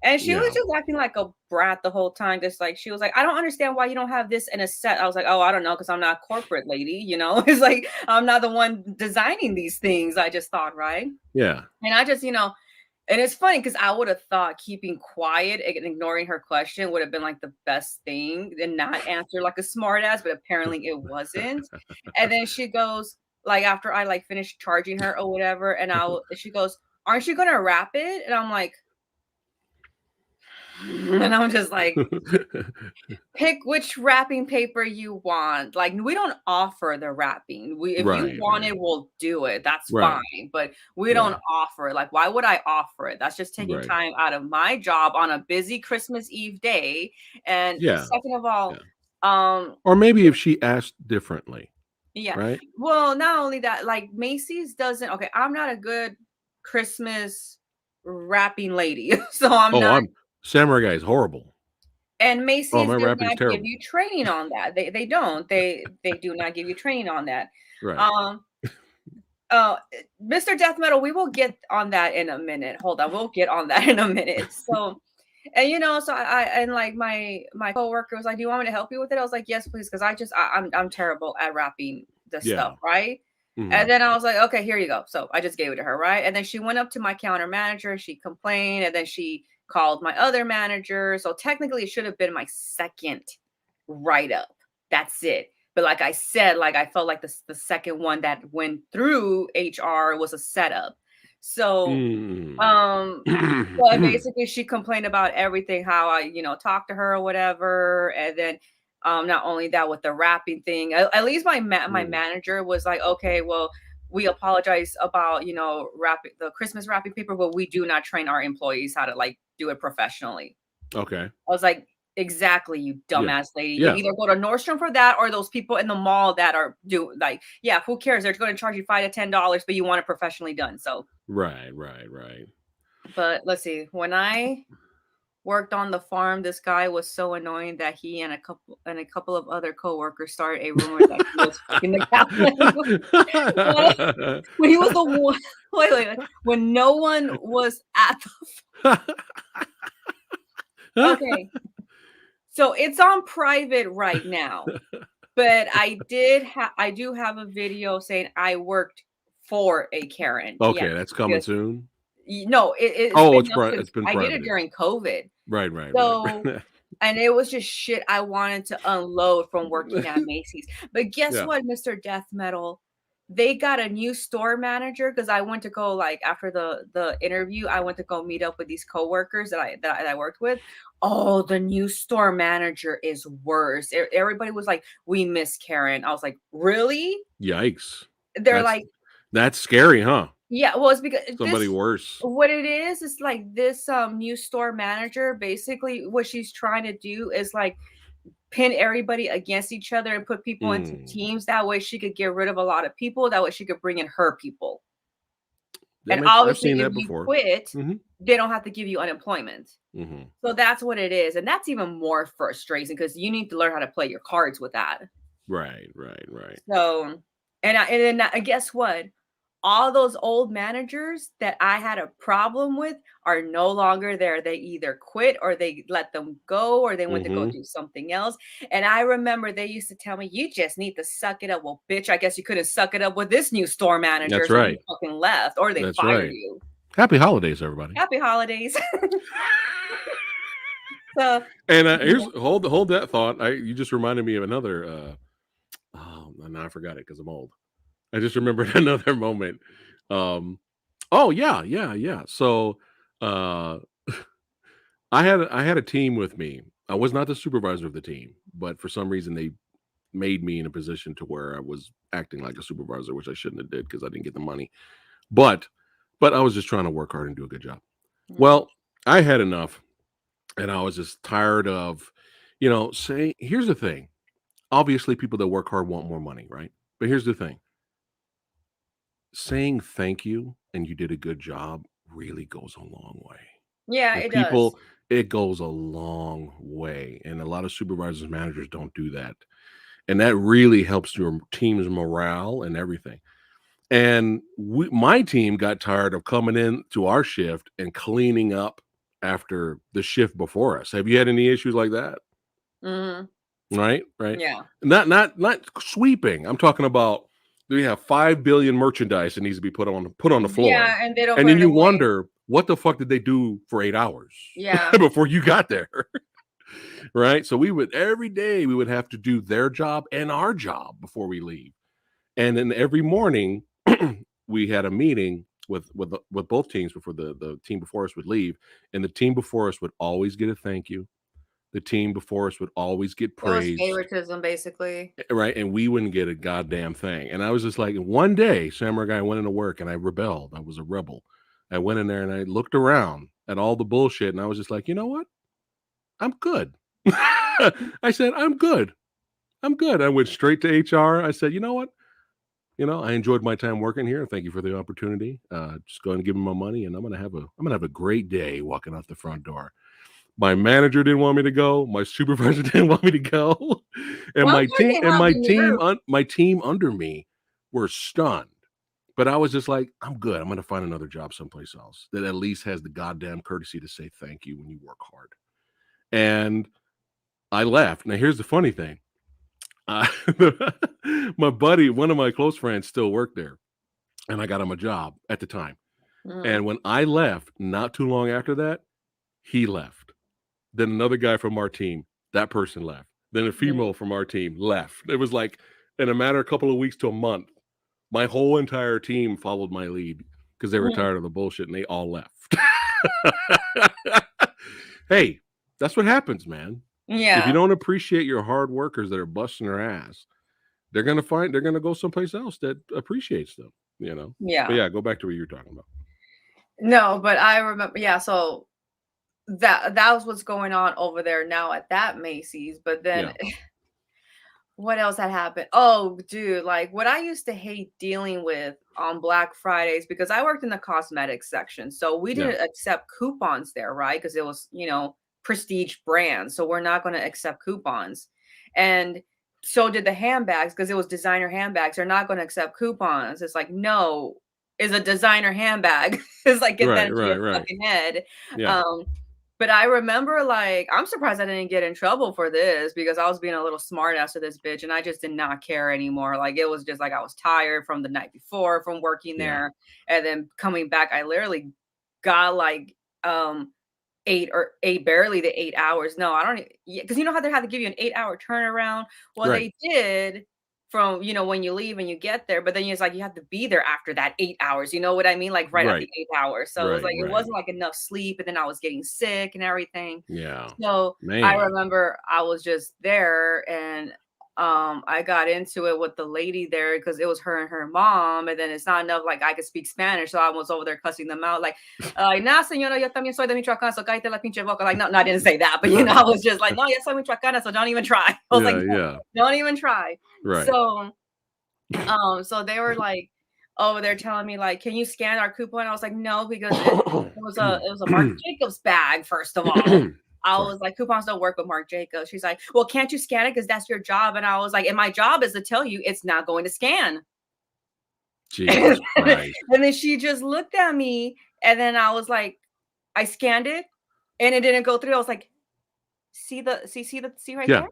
A: and she was
B: Yeah.
A: just acting like a brat the whole time. Just like she was like, I don't understand why you don't have this in a set. I was like, oh, I don't know, because I'm not a corporate lady, It's like I'm not the one designing these things. I just thought, right?
B: Yeah.
A: And I just, and it's funny because I would have thought keeping quiet and ignoring her question would have been like the best thing and not answer like a smart ass, but apparently it wasn't. And then she goes, like, after I like finished charging her or whatever, and she goes, aren't you gonna wrap it? And I'm like, and I'm just like, pick which wrapping paper you want. Like, we don't offer the wrapping. If you
B: Right.
A: want
B: Right.
A: it, we'll do it. That's
B: Right.
A: fine. But we don't
B: Right.
A: offer it. Like, why would I offer it? That's just taking
B: Right.
A: time out of my job on a busy Christmas Eve day. And
B: Yeah.
A: second of all,
B: Yeah.
A: um,
B: Or maybe if she asked differently,
A: yeah.
B: right?
A: Well, not only that, like Macy's doesn't. Okay, I'm not a good Christmas wrapping lady, so I'm
B: Oh,
A: not.
B: I'm Samurai Guy is horrible.
A: And
B: Oh,
A: Macy's
B: my
A: does
B: rapping's
A: not give
B: terrible.
A: you training on that. They don't. They do not give you training on that.
B: Right.
A: Um, uh, Mr. Death Metal, we will get on that in a minute. Hold on, we'll get on that in a minute. So, and so and like my coworker was like, "Do you want me to help you with it?" I was like, "Yes, please," because I'm terrible at rapping the
B: Yeah.
A: stuff, right?
B: Mhm.
A: And then I was like, "Okay, here you go." So I just gave it to her, right? And then she went up to my counter manager. She complained, and then she called my other manager. So technically, it should have been my second write up. That's it. But like I said, like I felt like the second one that went through HR was a setup. So
B: Mm.
A: but basically she complained about everything, how I, talked to her or whatever. And then not only that with the rapping thing, at least my
B: Mm.
A: manager was like, okay, well, we apologize about, rapping the Christmas wrapping paper, but we do not train our employees how to like do it professionally.
B: Okay.
A: I was like, exactly, you
B: Yeah.
A: dumbass lady. You can
B: Yeah.
A: either go to Nordstrom for that or those people in the mall that are like, yeah, who cares? They're going to charge you $5 to $10, but you want it professionally done. So,
B: Right.
A: but let's see. When I worked on the farm, this guy was so annoying that he and a couple of other coworkers started a rumor that he was fucking the cow. When he was the one, wait, when no one was at okay. So it's on private right now. But I do have a video saying I worked for a Karen.
B: Okay,
A: Yes,
B: that's coming
A: because
B: soon.
A: no, it's
B: Oh,
A: been up
B: it's
A: since
B: been
A: I did it
B: private.
A: during COVID. So,
B: Right.
A: and it was just shit I wanted to unload from working at Macy's. But guess
B: Yeah.
A: what, Mr. Death Metal? They got a new store manager because I went to go like after the interview, I went to go meet up with these coworkers that I worked with. Oh, the new store manager is worse. Everybody was like, "We miss Karen." I was like, "Really?"
B: Yikes.
A: They're
B: That's
A: like,
B: that's scary, huh?
A: "Yeah." Well, it's because
B: Somebody
A: this
B: worse.
A: what it is like this new store manager basically what she's trying to do is like pin everybody against each other and put people into
B: Mm.
A: teams. That way she could get rid of a lot of people. That way she could bring in her people.
B: That
A: And
B: makes I've
A: obviously,
B: seen
A: if
B: that
A: you
B: before.
A: quit,
B: Mhm.
A: they don't have to give you unemployment.
B: Mhm.
A: So that's what it is. And that's even more frustrating because you need to learn how to play your cards with that.
B: Right.
A: So, and guess what? All those old managers that I had a problem with are no longer there. They either quit or they let them go or they went to go
B: Mhm.
A: do something else. And I remember they used to tell me, you just need to suck it up. Well, bitch, I guess you couldn't suck it up with this new store manager.
B: That's
A: So you
B: right.
A: fucking left or they
B: That's
A: fired
B: right.
A: you.
B: Happy holidays, everybody.
A: Happy holidays. So,
B: And here's
A: yeah.
B: hold that thought. You just reminded me of another oh, now I forgot it because I'm old. I just remembered another moment. Um oh yeah. So uh I had a team with me. I was not the supervisor of the team, but for some reason they made me in a position to where I was acting like a supervisor, which I shouldn't have did because I didn't get the money. But I was just trying to work hard and do a good job.
A: Mhm.
B: Well, I had enough and I was just tired of, say, here's the thing. Obviously, people that work hard want more money, right? But here's the thing, saying thank you and you did a good job really goes a long way.
A: Yeah,
B: And
A: it does.
B: it goes a long way. And a lot of supervisors and managers don't do that. And that really helps your team's morale and everything. And my team got tired of coming in to our shift and cleaning up after the shift before us. Have you had any issues like that?
A: Mhm.
B: Right.
A: Yeah.
B: Not sweeping. I'm talking about we have 5 billion merchandise that needs to be put on the floor.
A: Yeah, and they don't
B: And
A: put
B: then
A: it
B: you
A: away.
B: wonder what the fuck did they do for 8 hours
A: Yeah.
B: before you got there? Right? So we would every day we would have to do their job and our job before we leave. And then every morning we had a meeting with both teams before the team before us would leave, and the team before us would always get a thank you. The team before us would always get
A: It was
B: praised,
A: favoritism, basically.
B: right? And we wouldn't get a goddamn thing. And I was just like, one day, Samurai Guy went into work and I rebelled. I was a rebel. I went in there and I looked around at all the bullshit, and I was just like, you know what? I'm good. I said, I'm good. I'm good. I went straight to HR. I said, you know what? I enjoyed my time working here. Thank you for the opportunity. Just go and give them my money, and I'm gonna have a great day walking out the front door. My manager didn't want me to go. My supervisor didn't want me to go, and
A: Well, I'm
B: my
A: sure
B: team
A: they have the nerve.
B: my team under me were stunned. But I was just like, I'm good. I'm going to find another job someplace else that at least has the goddamn courtesy to say thank you when you work hard. And I left. Now, here's the funny thing. Uh, my buddy, one of my close friends, still worked there, and I got him a job at the time.
A: Mm.
B: And when I left, not too long after that, he left. Then another guy from our team, that person left. Then a
A: Mm.
B: female from our team left. It was like in a matter of a couple of weeks to a month, my whole entire team followed my lead because they were
A: Mm.
B: tired of the bullshit and they all left. Hey, that's what happens, man. If you
A: Yeah.
B: don't appreciate your hard workers that are busting their ass, they're gonna go someplace else that appreciates them, you know. But
A: Yeah.
B: yeah, go back to what you're talking about.
A: No, but I remember, yeah, so that was what's going on over there now at that Macy's. But then
B: Yeah,
A: what else had happened? Oh, dude, like what I used to hate dealing with on Black Fridays, because I worked in the cosmetics section. So we
B: yeah,
A: didn't accept coupons there, right? Because it was, prestige brands. So we're not going to accept coupons. And so did the handbags, because it was designer handbags. They're not going to accept coupons. It's like, no, is a designer handbag. It's like, get that
B: right,
A: into
B: right,
A: your
B: right.
A: fucking head.
B: Yeah,
A: Um, but I remember, like, I'm surprised I didn't get in trouble for this, because I was being a little smart ass to this bitch and I just did not care anymore. Like, it was just like I was tired from the night before from working
B: yeah,
A: there. And then coming back, I literally got like um 8 barely the 8 hours. No, I don't, because you know how they have to give you an 8 hour turnaround. Well,
B: right,
A: they did from when you leave and you get there, but then it's like you have to be there after that 8 hours. You know what I mean? Like right at the
B: right,
A: 8 hours. So it was
B: right,
A: like it
B: right.
A: wasn't like enough sleep, and then I was getting sick and everything.
B: Yeah,
A: So I
B: man.
A: remember I was just there, and I got into it with the lady there because it was her and her mom, and then it's not enough like I could speak Spanish, so I was over there cussing them out like, nah, señora, yo también soy de Michoacán, so cállate la pinche boca. Like, no, no, I didn't say that, but I was just like, no, yo soy Michoacana, so don't even try. I was like,
B: Yeah,
A: no,
B: yeah,
A: don't even try.
B: right.
A: So so they were like over there telling me like, "Can you scan our coupon?" I was like, "No," because it was a Marc Jacobs bag, first of all. I
B: Sorry.
A: was like, "Coupons don't work with Marc Jacobs." She's like, "Well, can't you scan it? Because that's your job." And I was like, "And my job is to tell you it's not going to scan."
B: Jesus Christ.
A: And then she just looked at me, and then I was like, I scanned it, and it didn't go through. I was like, see right
B: Yeah,
A: there?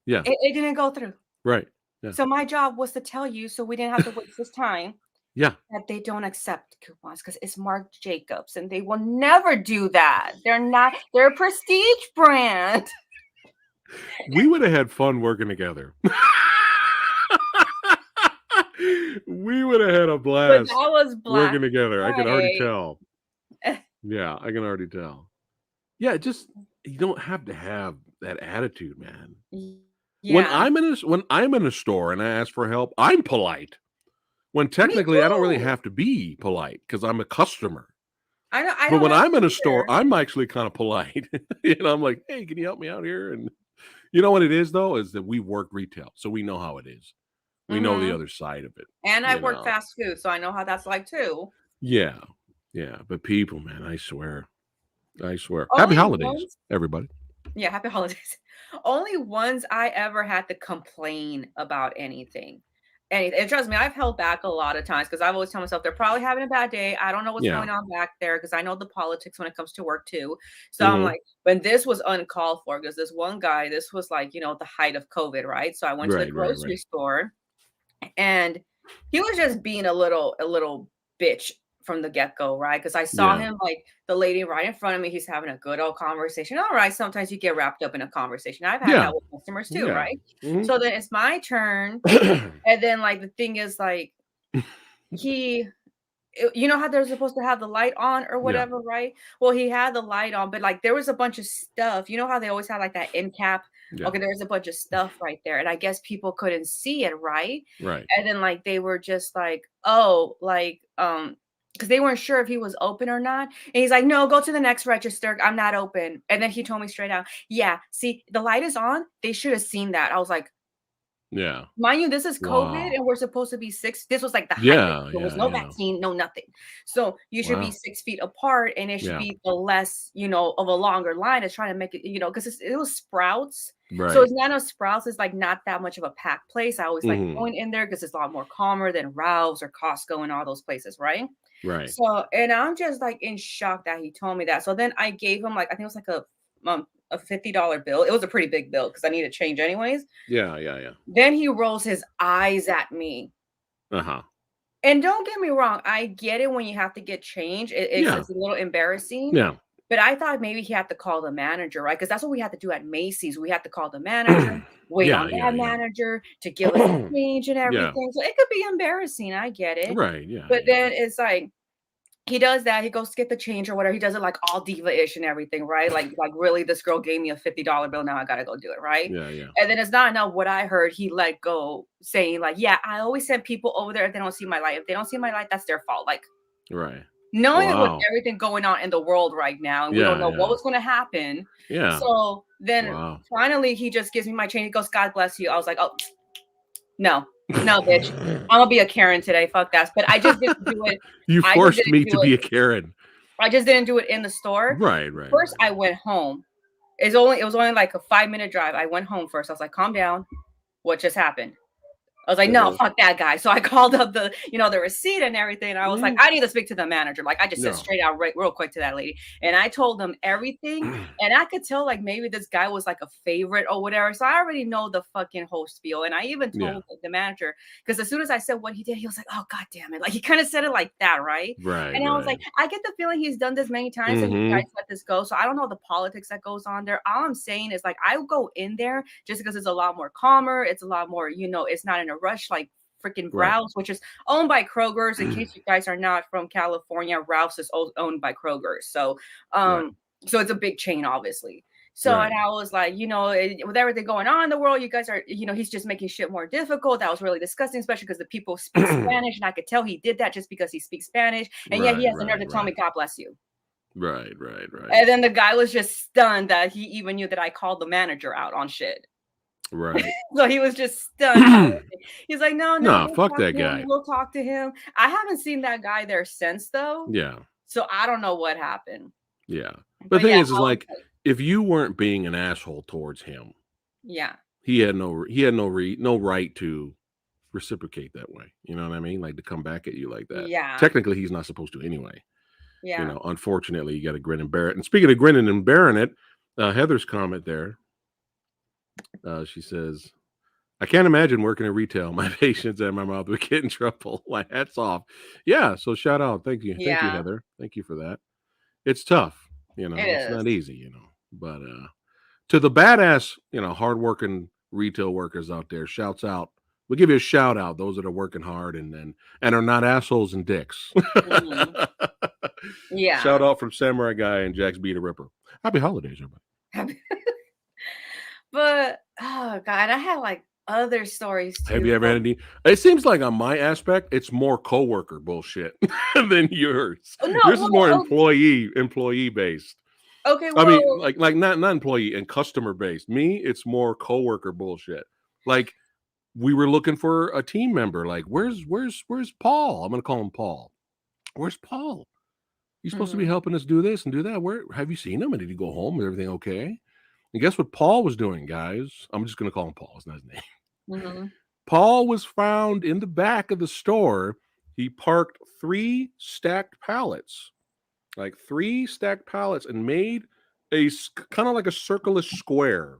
B: yeah,
A: It didn't go through.
B: right. Yeah,
A: So my job was to tell you so we didn't have to waste this time.
B: yeah.
A: That they don't accept coupons because it's Marc Jacobs, and they will never do that. They're a prestige brand.
B: We would have had fun working together. We would have had a
A: But
B: blast
A: that was Black
B: working together. I can already
A: Friday.
B: tell. Yeah, I can already tell. Yeah, just you don't have to have that attitude, man.
A: Yeah.
B: When I'm in a store and I ask for help, I'm polite. When
A: Me
B: technically I don't really
A: too.
B: have to be polite because I'm a customer.
A: I
B: But
A: don't
B: when
A: have
B: I'm
A: to
B: in a store,
A: either.
B: I'm actually kind of polite. I'm like, "Hey, can you help me out here?" And you know what it is though is that we work retail, so we know how it is. We know the
A: Mhm.
B: other side of it.
A: And I
B: You
A: work
B: know.
A: fast food, so I know how that's like too.
B: Yeah, yeah. But people, man, I swear, I swear. Happy
A: Only
B: holidays,
A: once
B: everybody.
A: Yeah, happy holidays. Only once I ever had to complain about anything. And trust me, I've held back a lot of times because I've always told myself they're probably having a bad day. I don't know what's
B: Yeah.
A: going on back there because I know the politics when it comes to work too. So I'm
B: Hmm.
A: like, when this was uncalled for, because this one guy, this was like, the height of COVID, right? So I went to the
B: Right, right,
A: grocery
B: right.
A: store, and he was just being a little bitch from the get-go, right? Because I saw
B: Yeah.
A: him like the lady right in front of me, he's having a good old conversation. All right, sometimes you get wrapped up in a conversation. I've had
B: Yeah.
A: that with customers too,
B: Yeah.
A: right?
B: Hmm.
A: So then it's my turn, and then like the thing is like he you know how they're supposed to have the light on or
B: Yeah.
A: whatever, right? Well, he had the light on, but like there was a bunch of stuff. You know how they always have like that end cap?
B: Yeah.
A: Okay, there was a bunch of stuff right there. And I guess people couldn't see it, right?
B: Right.
A: And then like they were just like, oh, like because they weren't sure if he was open or not. And he's like, no, go to the next register. I'm not open. And then he told me straight out, yeah, see, the light is on. They should have seen that. I was like,
B: Yeah.
A: Mind you, this is COVID,
B: Wow.
A: and we're supposed to be 6 this was, like, the height of
B: Yeah,
A: there was
B: yeah,
A: no
B: yeah.
A: vaccine, no nothing. So, you should be
B: Wow.
A: 6 feet apart, and it should
B: Yeah.
A: be the less, of a longer line. It's trying to make it, because it was Sprouts. So,
B: Right.
A: it's not a Sprouts is, like, not that much of a packed place. I always like
B: Mhm.
A: going in there because it's a lot more calmer than Ralph's or Costco and all those places, right?
B: Right.
A: So, and I'm just, like, in shock that he told me that. So then I gave him, like, I think it was, like, a $50 bill. It was a pretty big bill because I needed change anyways.
B: Yeah, yeah, yeah.
A: Then he rolls his eyes at me.
B: Uh-huh.
A: And don't get me wrong, I get it when you have to get change. It's
B: Yeah.
A: it's a little embarrassing,
B: Yeah.
A: but I thought maybe he had to call the manager, right? Because that's what we had to do at Macy's. We had to call the manager, wait
B: Yeah,
A: on
B: yeah,
A: that
B: yeah.
A: manager to give us the change and
B: Yeah.
A: everything. So it could be embarrassing. I get it.
B: Right. Yeah,
A: But
B: yeah.
A: then it's like he does that. He goes to get the change or whatever. He does it like all diva-ish and everything, right? Like really, this girl gave me a $50 bill. Now I gotta go do it, right?
B: Yeah, yeah.
A: And then it's not enough. What I heard, he let go, saying like, "Yeah, I always send people over there if they don't see my light. If they don't see my light, that's their fault." Like
B: Right.
A: knowing with
B: Wow.
A: everything going on in the world right now, and we don't
B: Yeah,
A: know what
B: yeah.
A: was going to happen.
B: Yeah.
A: So then
B: Wow.
A: finally, he just gives me my change. He goes, "God bless you." I was like, "Oh no, no, bitch." I'm gonna be a Karen today. Fuck that. But I just didn't do it.
B: You
A: I just
B: forced
A: didn't
B: me to
A: do it.
B: be a Karen.
A: I just didn't do it in the store.
B: Right, right,
A: First,
B: right.
A: I went home. It was only like a 5-minute drive. I went home first. I was like, calm down. What just happened? I was like, no,
B: Uh-huh.
A: fuck that guy. So I called up the receipt and everything. And I was like,
B: Mm.
A: I need to speak to the manager. Like I just said
B: No.
A: straight out real quick to that lady. And I told them everything. And I could tell like maybe this guy was like a favorite or whatever. So I already know the fucking whole spiel. And I even
B: Yeah.
A: told the manager, because as soon as I said what he did, he was like, oh god damn it. Like he kind of said it like that, right?
B: Right,
A: And I was like,
B: right.
A: I get the feeling he's done this many times and you guys
B: Mhm.
A: let this go. So I don't know the politics that goes on there. All I'm saying is like I go in there just because it's a lot more calmer. It's a lot more, it's not in a rush like freaking
B: Right.
A: Ralph's, which is owned by Kroger's. In case you guys are not from California, Ralph's is owned by Kroger's. So,
B: Right.
A: so it's a big chain, obviously. So, and
B: Right.
A: I was like, with everything going on in the world, you guys are, he's just making shit more difficult. That was really disgusting, especially because the people speak Spanish, and I could tell he did that just because he speaks Spanish. And yet he
B: Right,
A: has the nerve
B: right,
A: to tell me,
B: right.
A: "God bless you."
B: Right, right, right.
A: And then the guy was just stunned that he even knew that I called the manager out on shit.
B: Right.
A: So he was just stunned by everything. He's like, "No, no,
B: Nah,
A: we'll
B: fuck
A: talk
B: that
A: to him.
B: guy.
A: We'll talk to him." I haven't seen that guy there since though,
B: Yeah.
A: so I don't know what happened.
B: Yeah. But
A: But
B: the thing
A: yeah,
B: is
A: I was
B: like
A: like,
B: if you weren't being an asshole towards him,
A: yeah,
B: he had no right to reciprocate that way. You know what I mean? Like to come back at you like that.
A: yeah,
B: Technically, he's not supposed to anyway.
A: yeah,
B: Unfortunately, you got to grin and bear it. And speaking of grinning and bearing it, Heather's comment there, she says, I can't imagine working in retail. My patience and my mouth would get in trouble. My hat's off. Yeah. So shout out. Thank you. Thank you,
A: yeah.
B: Heather. Thank you for that. It's tough.
A: It
B: It's
A: is.
B: not easy, but to the badass, hardworking retail workers out there, shouts out. We'll give you a shout out. Those that are working hard and are not assholes and dicks.
A: Mhm.
B: Shout
A: Yeah.
B: out from Samurai Guy and JaxB.TheRipper. Happy holidays, everybody.
A: But oh god, I had like other stories
B: Have
A: too.
B: you ever had any? It seems like on my aspect, it's more coworker bullshit than yours.
A: Oh, no,
B: Yours is more
A: well,
B: employee based.
A: okay,
B: I mean,
A: well,
B: like not employee and customer based. Me, it's more coworker bullshit. Like we were looking for a team member. Like, where's Paul? I'm gonna call him Paul. Where's Paul? He's supposed to be
A: mhm,
B: helping us do this and do that. Where have you seen him? And did he go home? Is everything okay? And guess what Paul was doing, guys? I'm just gonna call him Paul. It's not his name.
A: mhm,
B: Paul was found in the back of the store. He parked 3 stacked pallets, like 3 stacked pallets, and made a kind of like a circle-ish square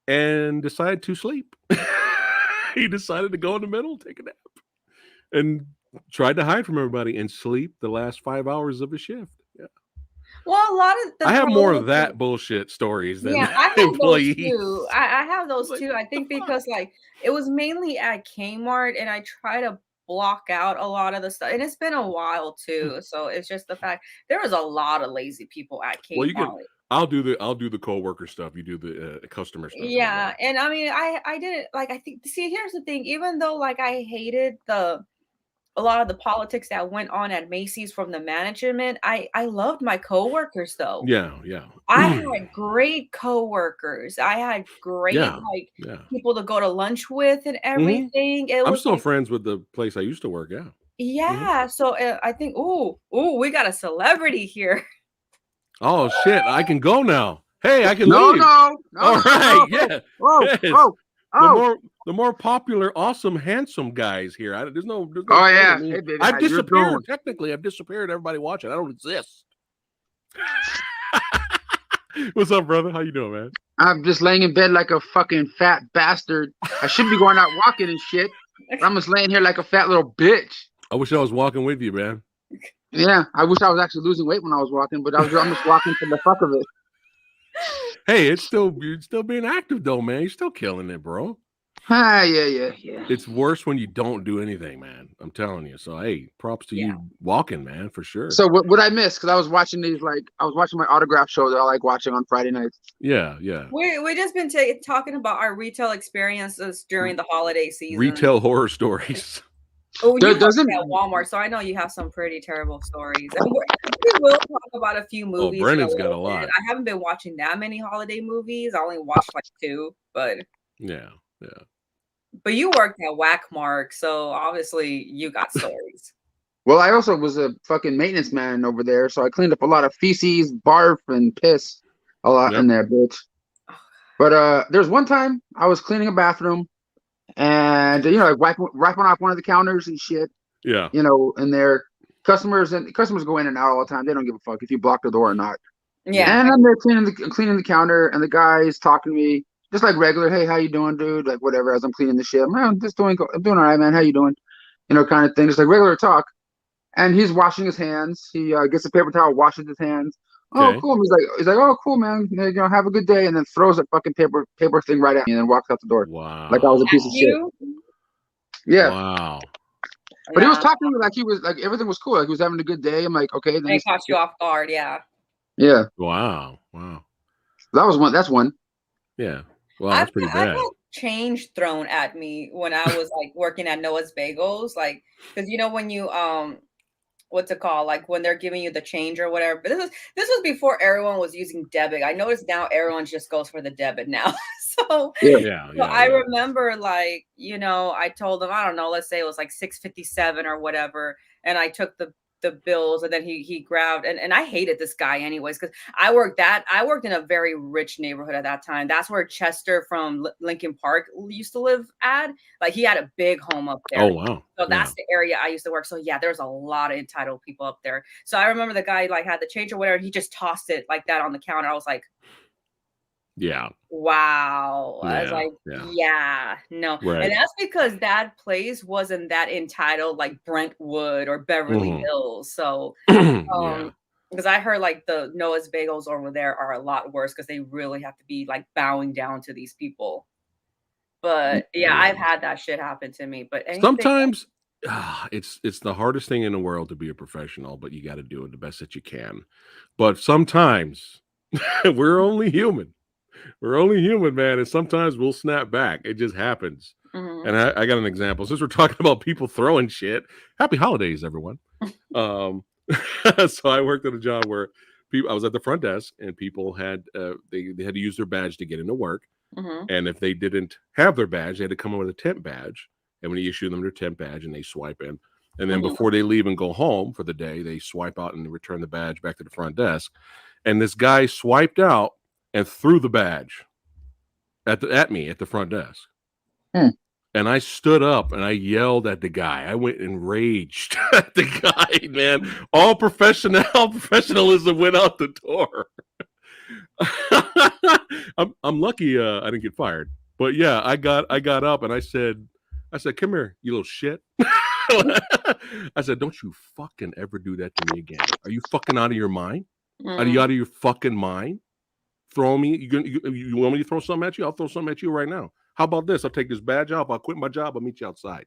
B: and decided to sleep. He decided to go in the middle, take a nap, and tried to hide from everybody and sleep the last 5 hours of his shift. Yeah.
A: well, a lot of the
B: I have more of
A: coworkers.
B: that bullshit stories than
A: Yeah, I have those too.
B: employees.
A: I have
B: I was
A: those
B: like,
A: too.
B: what
A: I
B: the
A: think
B: fuck?
A: because like it was mainly at Kmart and I try to block out a lot of the stuff. And it's been a while too. So it's just the fact there was a lot of lazy people at
B: Well, you can.
A: Kmart.
B: I'll do the coworker stuff. You do the customer stuff. How's
A: Yeah,
B: that?
A: and I mean I didn't like I think see here's the thing, even though like I hated a lot of the politics that went on at Macy's from the management, I loved my coworkers though.
B: Yeah,
A: I
B: yeah.
A: had great coworkers. I had great,
B: Yeah,
A: like,
B: yeah.
A: people to go to lunch with and
B: Mhm.
A: everything. It
B: I'm
A: was
B: still
A: like
B: friends with the place I used to work, yeah. Mhm.
A: yeah, so, I think, "Ooh, we got a celebrity here."
B: Oh, shit, I can go now. Hey, I can
C: No,
B: leave.
C: no, no,
B: All
C: no,
B: right,
C: no.
B: yeah.
C: Whoa,
B: Yes.
C: whoa, oh,
B: The more popular, awesome, handsome guys here. There's no
C: oh
B: shame
C: yeah.
B: in me.
C: Hey, baby,
B: I've
C: how you're doing?
B: disappeared. Technically, I've disappeared. Everybody watching. I don't exist. What's up, brother? How you doing, man?
C: I'm just laying in bed like a fucking fat bastard. I should be going out walking and shit, but I'm just laying here like a fat little bitch.
B: I wish I was walking with you, man.
C: Yeah, I wish I was actually losing weight when I was walking, but I'm just walking for the fuck of it.
B: Hey, you're still being active though, man. You're still killing it, bro.
C: Ah, yeah.
B: It's worse when you don't do anything, man. I'm telling you. So hey, props to
A: Yeah.
B: you walking, man, for sure.
C: So what I missed? Because I was watching I was watching my autograph show that I like watching on Friday nights.
B: Yeah.
A: We just been talking about our retail experiences during the holiday season.
B: Retail horror stories.
A: Oh, you work
C: Doesn't
A: at Walmart, so I know you have some pretty terrible stories. And we will talk about a few movies.
B: Oh, Brennan's
A: in
B: got a
A: little bit.
B: lot.
A: I haven't been watching that many holiday movies. I only watched like 2, but
B: Yeah.
A: but you worked at Whackmark, so obviously you got stories.
C: Well, I also was a fucking maintenance man over there, so I cleaned up a lot of feces, barf, and piss a lot in there, bitch. But there's one time I was cleaning a bathroom, and like wiping off one of the counters and shit.
B: Yeah.
C: And their customers go in and out all the time. They don't give a fuck if you block the door or not.
A: Yeah.
C: And I'm there cleaning the counter, and the guy's talking to me just like regular. Hey, how you doing, dude? Like whatever. As I'm cleaning the shit, I'm doing all right, man. How you doing? Kind of thing. Just like regular talk. And he's washing his hands. He gets a paper towel, washes his hands. Oh,
B: Okay.
C: cool. He's like, oh, cool, man. Have a good day. And then throws that fucking paper thing right at me and then walks out the door.
B: Wow.
C: Like I was a piece of shit. Yeah.
B: Wow.
C: But he was talking to me like he was like everything was cool. Like he was having a good day. I'm like, okay. Then
A: They caught you off guard, yeah.
C: Yeah.
B: Wow.
C: That's one.
B: Yeah. Wow, that's pretty bad.
A: I've had change thrown at me when I was like working at Noah's Bagels, like because when you what's it called? Like when they're giving you the change or whatever. But this was before everyone was using debit. I noticed now everyone just goes for the debit now. So I remember like, I told them, I don't know, let's say it was like $6.57 or whatever. And I took the bills and then he grabbed and I hated this guy anyways because I worked in a very rich neighborhood at that time. That's where Chester from Lincoln Park used to live at. Like he had a big home up there.
B: Oh wow.
A: So that's the area I used to work. So yeah, there's a lot of entitled people up there. So I remember the guy like had the change or whatever. He just tossed it like that on the counter. I was like,
B: yeah.
A: Wow. I was like, no.
B: Right.
A: And that's because that place wasn't that entitled like Brentwood or Beverly Hills. So because I heard like the Noah's Bagels over there are a lot worse because they really have to be like bowing down to these people. But I've had that shit happen to me. But
B: sometimes it's the hardest thing in the world to be a professional, but you got to do it the best that you can. But sometimes we're only human. We're only human, man, and sometimes we'll snap back. It just happens. And I got an example. Since we're talking about people throwing shit, happy holidays, everyone. So I worked at a job where I was at the front desk, and people had they had to use their badge to get into work. And if they didn't have their badge, they had to come in with a temp badge. And when you issue them their temp badge, and they swipe in, and then before they leave and go home for the day, they swipe out and return the badge back to the front desk. And this guy swiped out and threw the badge at me at the front desk. And I stood up and I yelled at the guy. I went enraged at the guy, man. All professionalism went out the door. I'm lucky I didn't get fired. But yeah, I got up and I said, come here, you little shit. I said, don't you fucking ever do that to me again. Are you fucking out of your mind? Are you out of your fucking mind? Throw me. You want me to throw something at you? I'll throw something at you right now. How about this? I'll take this badge off. I'll quit my job. I'll meet you outside.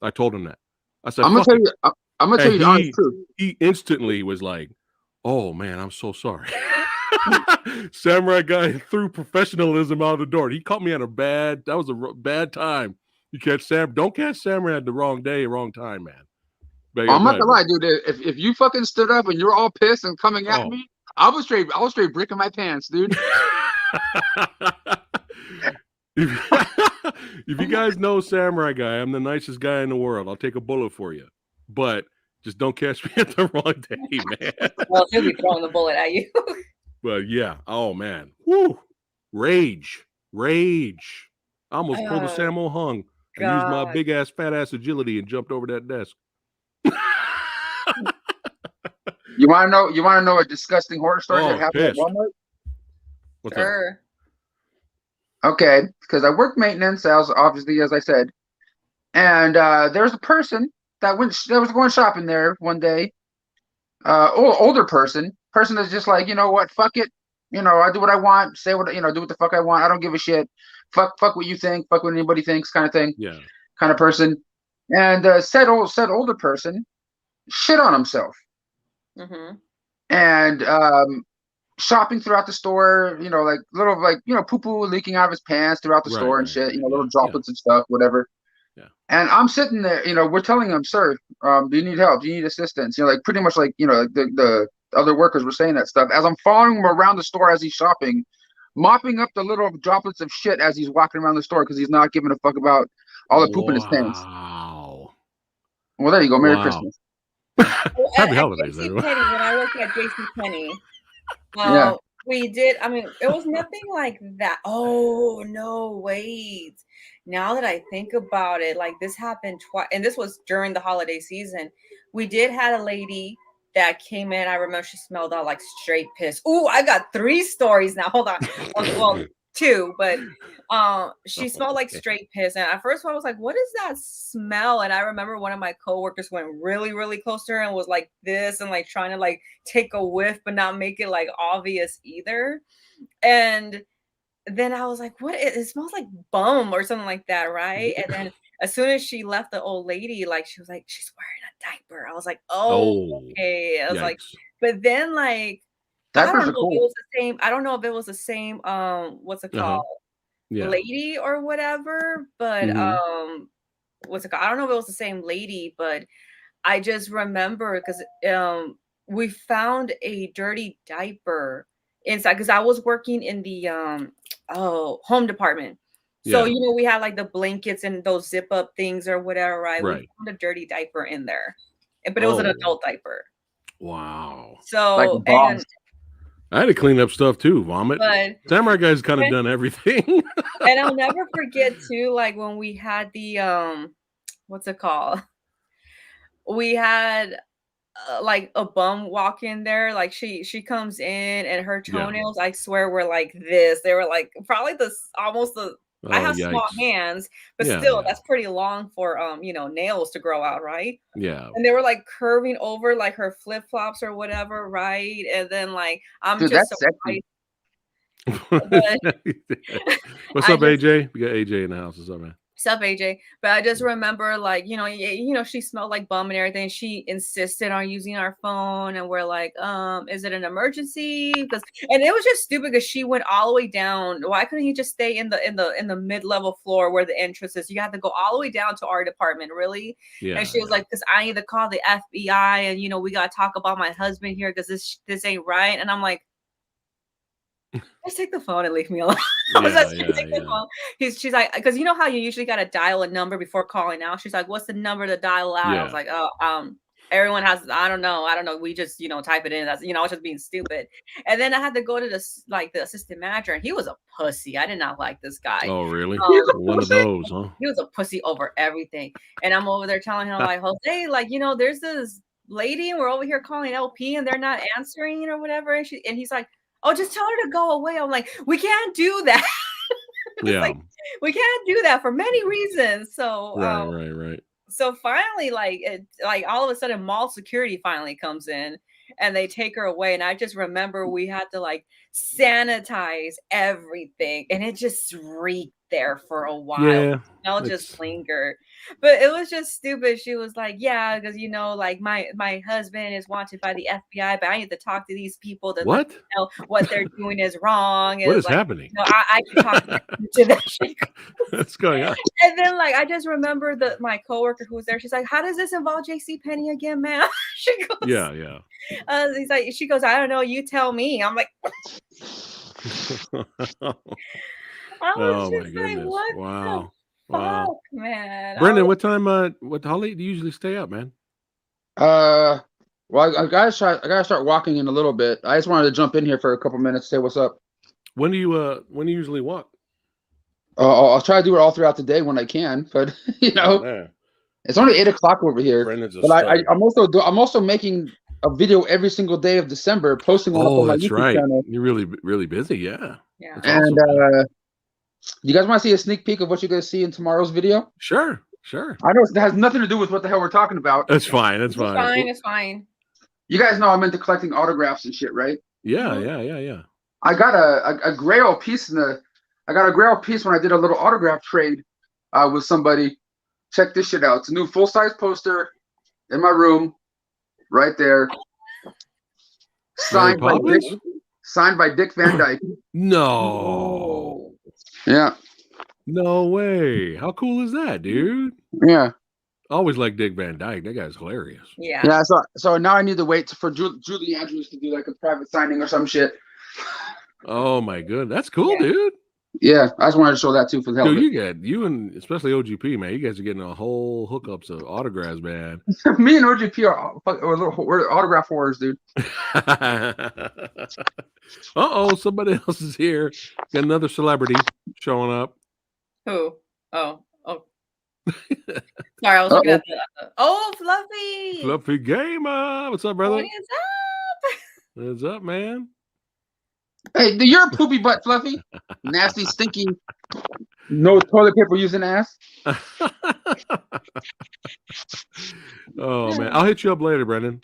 B: I told him that. I said, I'm gonna tell you the honest truth. He instantly was like, oh man, I'm so sorry. Samurai guy threw professionalism out the door. He caught me at that was a bad time. Don't catch Samurai at the wrong day, wrong time, man. But
C: I'm not
B: go
C: gonna lie,
B: ahead,
C: dude. If you fucking stood up and you're all pissed and coming at
B: bro.
C: me, I was straight bricking my pants, dude.
B: If you guys know Samurai Guy, I'm the nicest guy in the world. I'll take a bullet for you, but just don't catch me at the wrong day, man.
A: Well, he'll be throwing the bullet at you.
B: But yeah, oh man, woo, rage. I almost pulled a
A: Oh
B: Sammo Hung and used my
A: God.
B: big ass, fat ass agility and jumped over that desk.
C: You want to know? You want to know a disgusting horror story
B: Oh, I
C: that
B: was
C: happened at
B: pissed.
C: Walmart?
B: What's up?
A: Sure.
C: Okay, because I work maintenance, sales, obviously, as I said, and there's a person that was going shopping there one day. Older person that's just like, you know what, fuck it, I do what I want, say what, do what the fuck I want. I don't give a shit. Fuck what you think. Fuck what anybody thinks, kind of thing.
B: Yeah.
C: Kind of person. And said older person shit on himself
A: Mm-hmm.
C: and shopping throughout the store, like little like poo poo leaking out of his pants throughout the store and shit, little droplets and stuff, whatever.
B: Yeah.
C: And I'm sitting there, we're telling him, sir, do you need help? Do you need assistance? Like pretty much like, like the other workers were saying that stuff. As I'm following him around the store as he's shopping, mopping up the little droplets of shit as he's walking around the store because he's not giving a fuck about all the poop in his pants.
B: Wow.
C: Well, there you go. Merry
B: Wow.
C: Christmas.
A: Well,
B: Happy
A: at
B: holidays,
A: JC
B: everyone.
A: Penney, when I worked at JC Penney,
C: Yeah.
A: we did. I mean, it was nothing like that. Oh no, wait. Now that I think about it, like this happened twice, and this was during the holiday season. We did had a lady that came in. I remember she smelled out like straight piss. Ooh, I got 3 stories now. Hold on. Well, 2, but she smelled like straight piss. And at first I was like, what is that smell? And I remember one of my coworkers went really, really close to her and was like this and like trying to like take a whiff, but not make it like obvious either. And then I was like, what? It smells like bum or something like that, right? And then as soon as she left, the old lady, like, she was like, she's wearing a diaper. I was like, oh, okay. I was like,
B: Yikes.
A: but then like, I
C: Diapers
A: don't
C: are
A: know if it
C: cool.
A: was the same. I don't know if it was the same, what's it called?
B: Yeah.
A: Lady or whatever. But what's it called? I don't know if it was the same lady, but I just remember because we found a dirty diaper inside because I was working in the home department. So
B: Yeah.
A: we had like the blankets and those zip up things or whatever, right? We
B: Right.
A: found a dirty diaper in there. But it was an
B: Oh,
A: adult diaper.
B: wow.
C: Like
A: So
C: bombs.
B: I had to clean up stuff too. Vomit.
A: but
B: Samurai Guy's kind of done everything.
A: and I'll never forget too, like when we had the what's it called? We had like a bum walk in there. Like she comes in and her
B: Yeah.
A: toenails, I swear, were like this. They were like probably almost the. I
B: Oh,
A: have small
B: yikes.
A: hands, but
B: Yeah,
A: still,
B: yeah.
A: that's pretty long for nails to grow out, right?
B: Yeah.
A: And they were like curving over like her flip flops or whatever, right? And then like I'm
C: Dude,
A: just
C: that's
A: surprised.
C: sexy.
A: But
B: What's
A: I
B: up,
A: just
B: AJ? We got AJ in the house. What's up, man?
A: Sup, AJ. But I just remember, like, she smelled like bum and everything. She insisted on using our phone, and we're like, is it an emergency? And it was just stupid because she went all the way down. Why couldn't he just stay in the mid-level floor where the entrance is? You have to go all the way down to our department, really?
B: Yeah.
A: And she was like, because I need to call the FBI, and we gotta talk about my husband here because this ain't right. And I'm like, just take the phone and leave me alone. I was like, take the phone. She's like, because you know how you usually got to dial a number before calling out. She's like, what's the number to dial out? I was like, everyone has. I don't know. We just type it in. That's I was just being stupid. And then I had to go to the assistant manager, and he was a pussy. I did not like this guy.
B: Oh, really? One of those, huh?
A: He was a pussy over everything. And I'm over there telling him like, Jose, like there's this lady, and we're over here calling LP, and they're not answering or whatever. And he's like, oh, just tell her to go away. I'm like, we can't do that.
B: Yeah.
A: Like, we can't do that for many reasons. So
B: right.
A: So finally, like all of a sudden, mall security finally comes in and they take her away. And I just remember we had to like sanitize everything, and it just reeked there for a while.
B: Yeah,
A: The smell just
B: it's
A: lingered. But it was just stupid. She was like, yeah, because like my husband is wanted by the FBI, but I need to talk to these people to let
B: what?
A: them know what they're doing is wrong.
B: What
A: And
B: is
A: like,
B: happening?
A: I can talk to them.
B: What's going on?
A: And then like I just remember my coworker who was there. She's like, "How does this involve JCPenney again, man?" She goes,
B: Yeah.
A: she goes, "I don't know. You tell me." I'm like, I was
B: Oh my
A: just like,
B: goodness!
A: "What the
B: Wow.
A: fuck, man?"
B: Brendan, what time? How late do you usually stay up, man?
C: Well, I gotta start walking in a little bit. I just wanted to jump in here for a couple minutes, say what's up.
B: When do you usually walk?
C: I'll try to do it all throughout the day when I can, but
B: Oh man,
C: it's only 8 o'clock over here.
B: Brendan's a
C: But
B: stud.
C: I'm also making a video every single day of December, posting one up
B: Oh,
C: on my
B: that's
C: YouTube
B: right.
C: channel.
B: You're really busy. Yeah.
A: Yeah.
B: That's
C: And
B: awesome, man.
C: you guys want to see a sneak peek of what you're gonna see in tomorrow's video?
B: Sure.
C: I know it has nothing to do with what the hell we're talking about.
B: That's fine. That's
A: It's
B: fine.
A: fine. It's fine.
C: You guys know I'm into collecting autographs and shit, right?
B: Yeah.
C: I got a Grail piece I got a Grail piece when I did a little autograph trade with somebody. Check this shit out. It's a new full-size poster in my room, right there.
B: Mary
C: Signed by Dick Van Dyke.
B: No.
C: Yeah.
B: No way. How cool is that, dude?
C: Yeah.
B: I always like Dick Van Dyke. That guy's hilarious.
A: Yeah.
C: Yeah. So now I need to wait for Julie Andrews to do like a private signing or some shit.
B: Oh my goodness. That's cool,
A: Yeah.
B: dude.
C: Yeah, I just wanted to show that too for the hell of it.
B: You and especially OGP, man. You guys are getting a whole hookups of autographs, man.
C: Me and OGP we're autograph whores, dude.
B: Somebody else is here. Got another celebrity showing up.
A: Who? Oh. Sorry, I was looking at the. Fluffy.
B: Fluffy Gamer. What's up, brother?
A: What is up?
B: What's up, man?
C: Hey, you're a poopy butt, Fluffy. Nasty, stinky, no toilet paper using ass.
B: Oh man, I'll hit you up later, Brendan.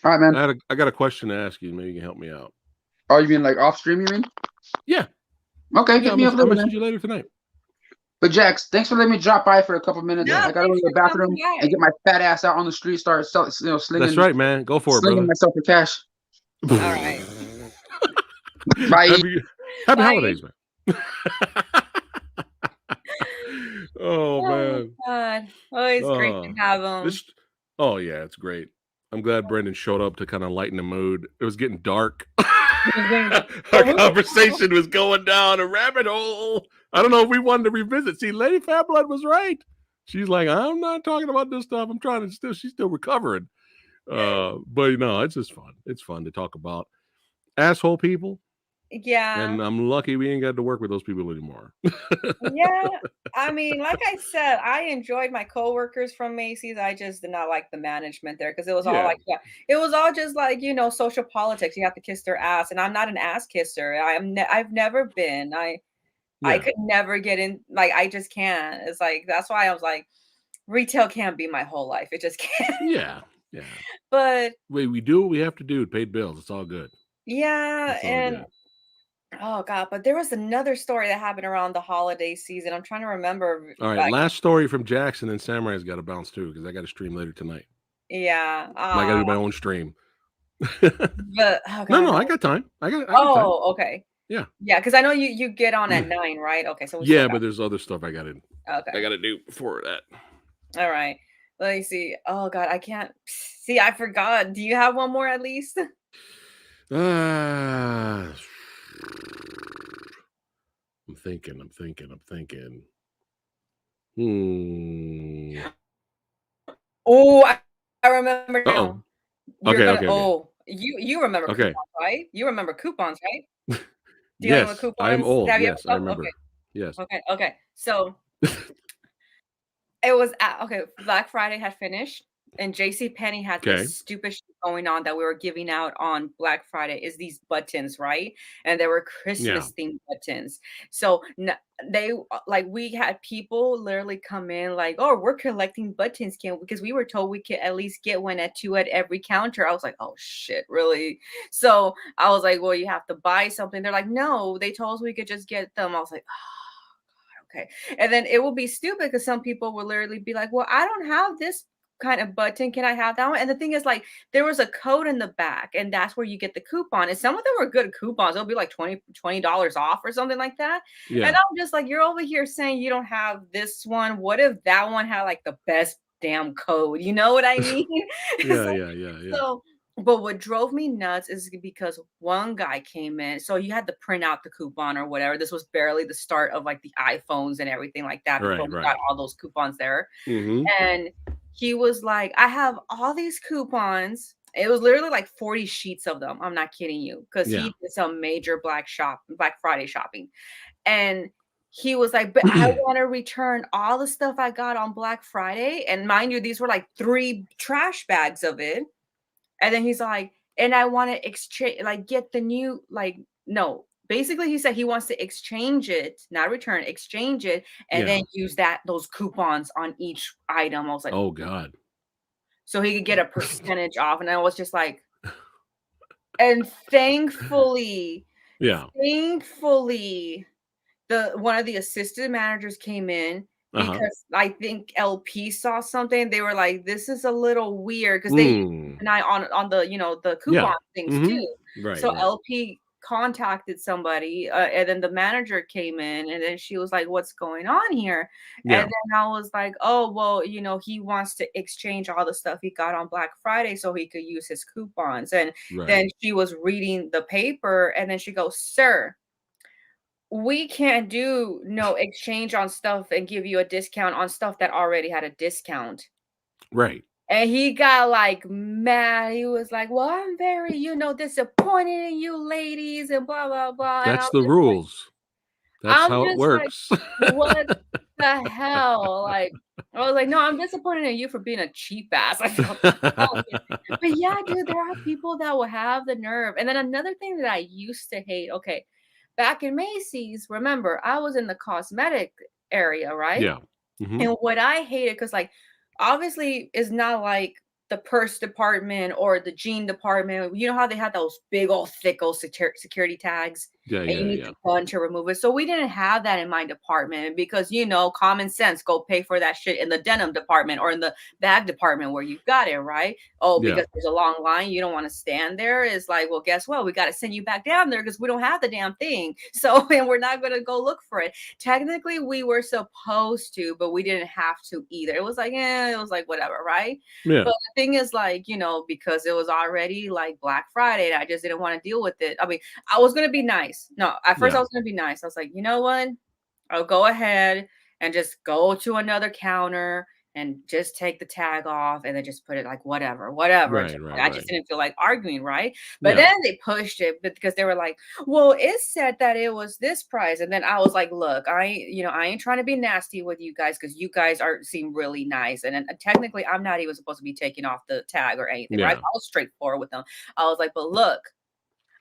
C: All right, man.
B: I got a question to ask you. Maybe you can help me out.
C: Oh, you mean like off stream? You mean?
B: Yeah.
C: Okay, hit me up later.
B: I'll message you later tonight.
C: But Jax, thanks for letting me drop by for a couple minutes.
A: Yeah,
C: I gotta go to the bathroom and get my fat ass out on the street, start slinging.
B: That's right, man. Go for it, brother.
C: Slinging myself for cash.
A: All right.
C: Bye.
B: Happy holidays, man. Oh man.
A: God. It's great to have him.
B: Oh yeah, it's great. I'm glad Brendan showed up to kind of lighten the mood. It was getting dark. Our conversation was going down a rabbit hole. I don't know if we wanted to revisit. See, Lady Fat Blood was right. She's like, I'm not talking about this stuff. I'm trying to she's still recovering. But it's just fun. It's fun to talk about asshole people.
A: Yeah.
B: And I'm lucky we ain't got to work with those people anymore.
A: Yeah. I mean, like I said, I enjoyed my coworkers from Macy's. I just did not like the management there because it was all like it was all just like, social politics. You have to kiss their ass. And I'm not an ass kisser. I've never been. I could never get in, like I just can't. It's like that's why I was like, retail can't be my whole life. It just can't.
B: Yeah.
A: But
B: we do what we have to do. Paid bills. It's all good.
A: Yeah, and oh god, but there was another story that happened around the holiday season. I'm trying to remember.
B: All right, last story from Jackson and Samurai's got to bounce too because I got to stream later tonight.
A: Yeah,
B: I got to do my own stream.
A: But
B: no, I got time. I got time.
A: Okay.
B: Yeah,
A: because I know you get on at 9, right? Okay, so
B: but there's other stuff I got to.
A: Okay,
B: I got to do before that.
A: All right, let me see. Oh god, I can't see. I forgot. Do you have one more at least?
B: I'm thinking.
A: Oh, I remember now.
B: Okay.
A: Oh, you remember coupons, right? You remember coupons, right? Do you remember coupons?
B: I'm old. Yes, I remember.
A: Okay.
B: Yes.
A: Okay. So it was Black Friday had finished, and JCPenney had this stupid shit going on that we were giving out on Black Friday is these buttons, right? And they were Christmas themed buttons. So we had people literally come in like, oh, we're collecting buttons, because we were told we could at least get one at 2 at every counter. I was like, oh shit, really? So I was like, well, you have to buy something. They're like, no, they told us we could just get them. I was like, oh, okay. And then it will be stupid because some people will literally be like, well, I don't have this kind of button. Can I have that one? And the thing is, like, there was a code in the back, and that's where you get the coupon. And some of them were good coupons. It'll be like $20 off or something like that.
B: Yeah.
A: And I'm just like, you're over here saying you don't have this one. What if that one had like the best damn code? You know what I mean?
B: Yeah.
A: So, but what drove me nuts is because one guy came in. So you had to print out the coupon or whatever. This was barely the start of like the iPhones and everything like that before we got all those coupons there.
B: Mm-hmm.
A: And he was like, I have all these coupons. It was literally like 40 sheets of them. I'm not kidding you. Because he did some major Black Friday shopping. And he was like, but I want to return all the stuff I got on Black Friday. And mind you, these were like 3 trash bags of it. And then he's like, and I want to exchange, like, get the new, like, no. Basically, he said he wants to exchange it, not return, exchange it, and then use those coupons on each item. I was like,
B: oh God.
A: So he could get a percentage off. And I was just like, and thankfully, one of the assistant managers came in because I think LP saw something. They were like, this is a little weird because they use an eye on the, the coupon things too. So LP contacted somebody and then the manager came in and then she was like, what's going on here? And then I was like, oh, well, he wants to exchange all the stuff he got on Black Friday so he could use his coupons. And then she was reading the paper and then she goes, sir, we can't do no exchange on stuff and give you a discount on stuff that already had a discount.
B: Right.
A: And he got like mad. He was like, well, I'm very, disappointed in you ladies and blah, blah, blah.
B: That's the rules. That's how it works.
A: Like, what the hell? Like, I was like, no, I'm disappointed in you for being a cheap ass. I felt but yeah, dude, there are people that will have the nerve. And then another thing that I used to hate, okay, back in Macy's, remember, I was in the cosmetic area, right?
B: Yeah. Mm-hmm.
A: And what I hated, because like, obviously, it's not like the purse department or the jean department. You know how they have those big old thick old security tags?
B: Yeah,
A: and you need a gun to remove it. So we didn't have that in my department because, common sense, go pay for that shit in the denim department or in the bag department where you got it, right? Oh, because there's a long line, you don't want to stand there. It's like, well, guess what? We got to send you back down there because we don't have the damn thing. So, and we're not going to go look for it. Technically, we were supposed to, but we didn't have to either. It was like, it was like whatever, right?
B: Yeah.
A: But the thing is, like, because it was already like Black Friday, I just didn't want to deal with it. I mean, I was going to be nice. No, at first I was going to be nice. I was like, you know what? I'll go ahead and just go to another counter and just take the tag off and then just put it like whatever. I just didn't feel like arguing, right? But then they pushed it because they were like, well, it said that it was this price. And then I was like, look, I ain't trying to be nasty with you guys because you guys seem really nice. And technically, I'm not even supposed to be taking off the tag or anything, right? I was straightforward with them. I was like, but look,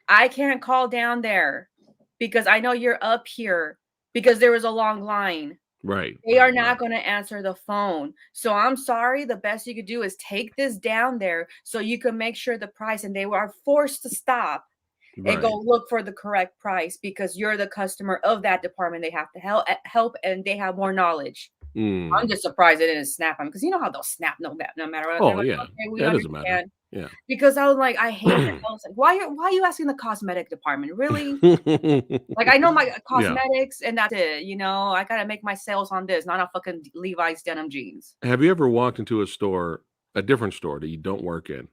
A: I can't call down there because I know you're up here because there was a long line.
B: Right.
A: They are not going to answer the phone. So I'm sorry. The best you could do is take this down there so you can make sure the price. And they were forced to stop and go look for the correct price because you're the customer of that department. They have to help and they have more knowledge. I'm just surprised they didn't snap them because you know how they'll snap no matter what.
B: Oh,
A: like,
B: yeah.
A: Okay,
B: that doesn't matter. Yeah.
A: Because I was like, I hate it. I was like, why are you asking the cosmetic department? Really? Like, I know my cosmetics and that's it. I got to make my sales on this, not on fucking Levi's denim jeans.
B: Have you ever walked into a different store that you don't work in,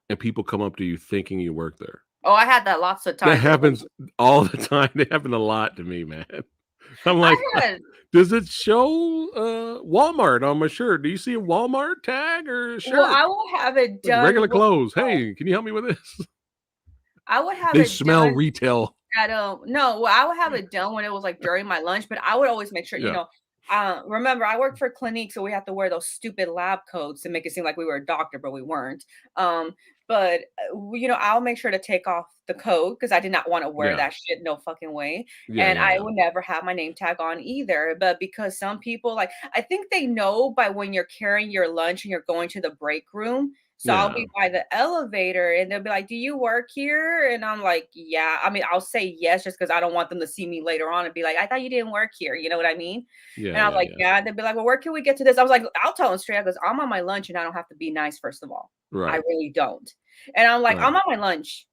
B: and people come up to you thinking you work there?
A: Oh, I had that lots of times.
B: That happens all the time. They happen a lot to me, man. I'm like, does it show Walmart on my shirt? Do you see a Walmart tag or a shirt?
A: Well, I will have it done.
B: Regular clothes. Hey, can you help me with this?
A: I would have
B: they
A: it
B: smell
A: done
B: retail.
A: No, I would have it done when it was like during my lunch, but I would always make sure, remember I worked for Clinique, so we have to wear those stupid lab coats to make it seem like we were a doctor, but we weren't. But I'll make sure to take off the coat because I did not want to wear that shit no fucking way. I would never have my name tag on either. But because some people I think they know by when you're carrying your lunch and you're going to the break room So I'll
B: Yeah.
A: be by the elevator and they'll be like, "Do you work here?" And I'm like, "Yeah." I mean, I'll say yes just because I don't want them to see me later on and be like, "I thought you didn't work here." You know what I mean?
B: Yeah,
A: And I'm
B: yeah,
A: like,
B: yeah.
A: "Yeah." And they'll be like, "Well, where can we get to this?" I was like, I'll tell them straight up because I'm on my lunch and I don't have to be nice, first of all. I
B: Right.
A: really don't. And I'm like,
B: Right.
A: "I'm on my lunch.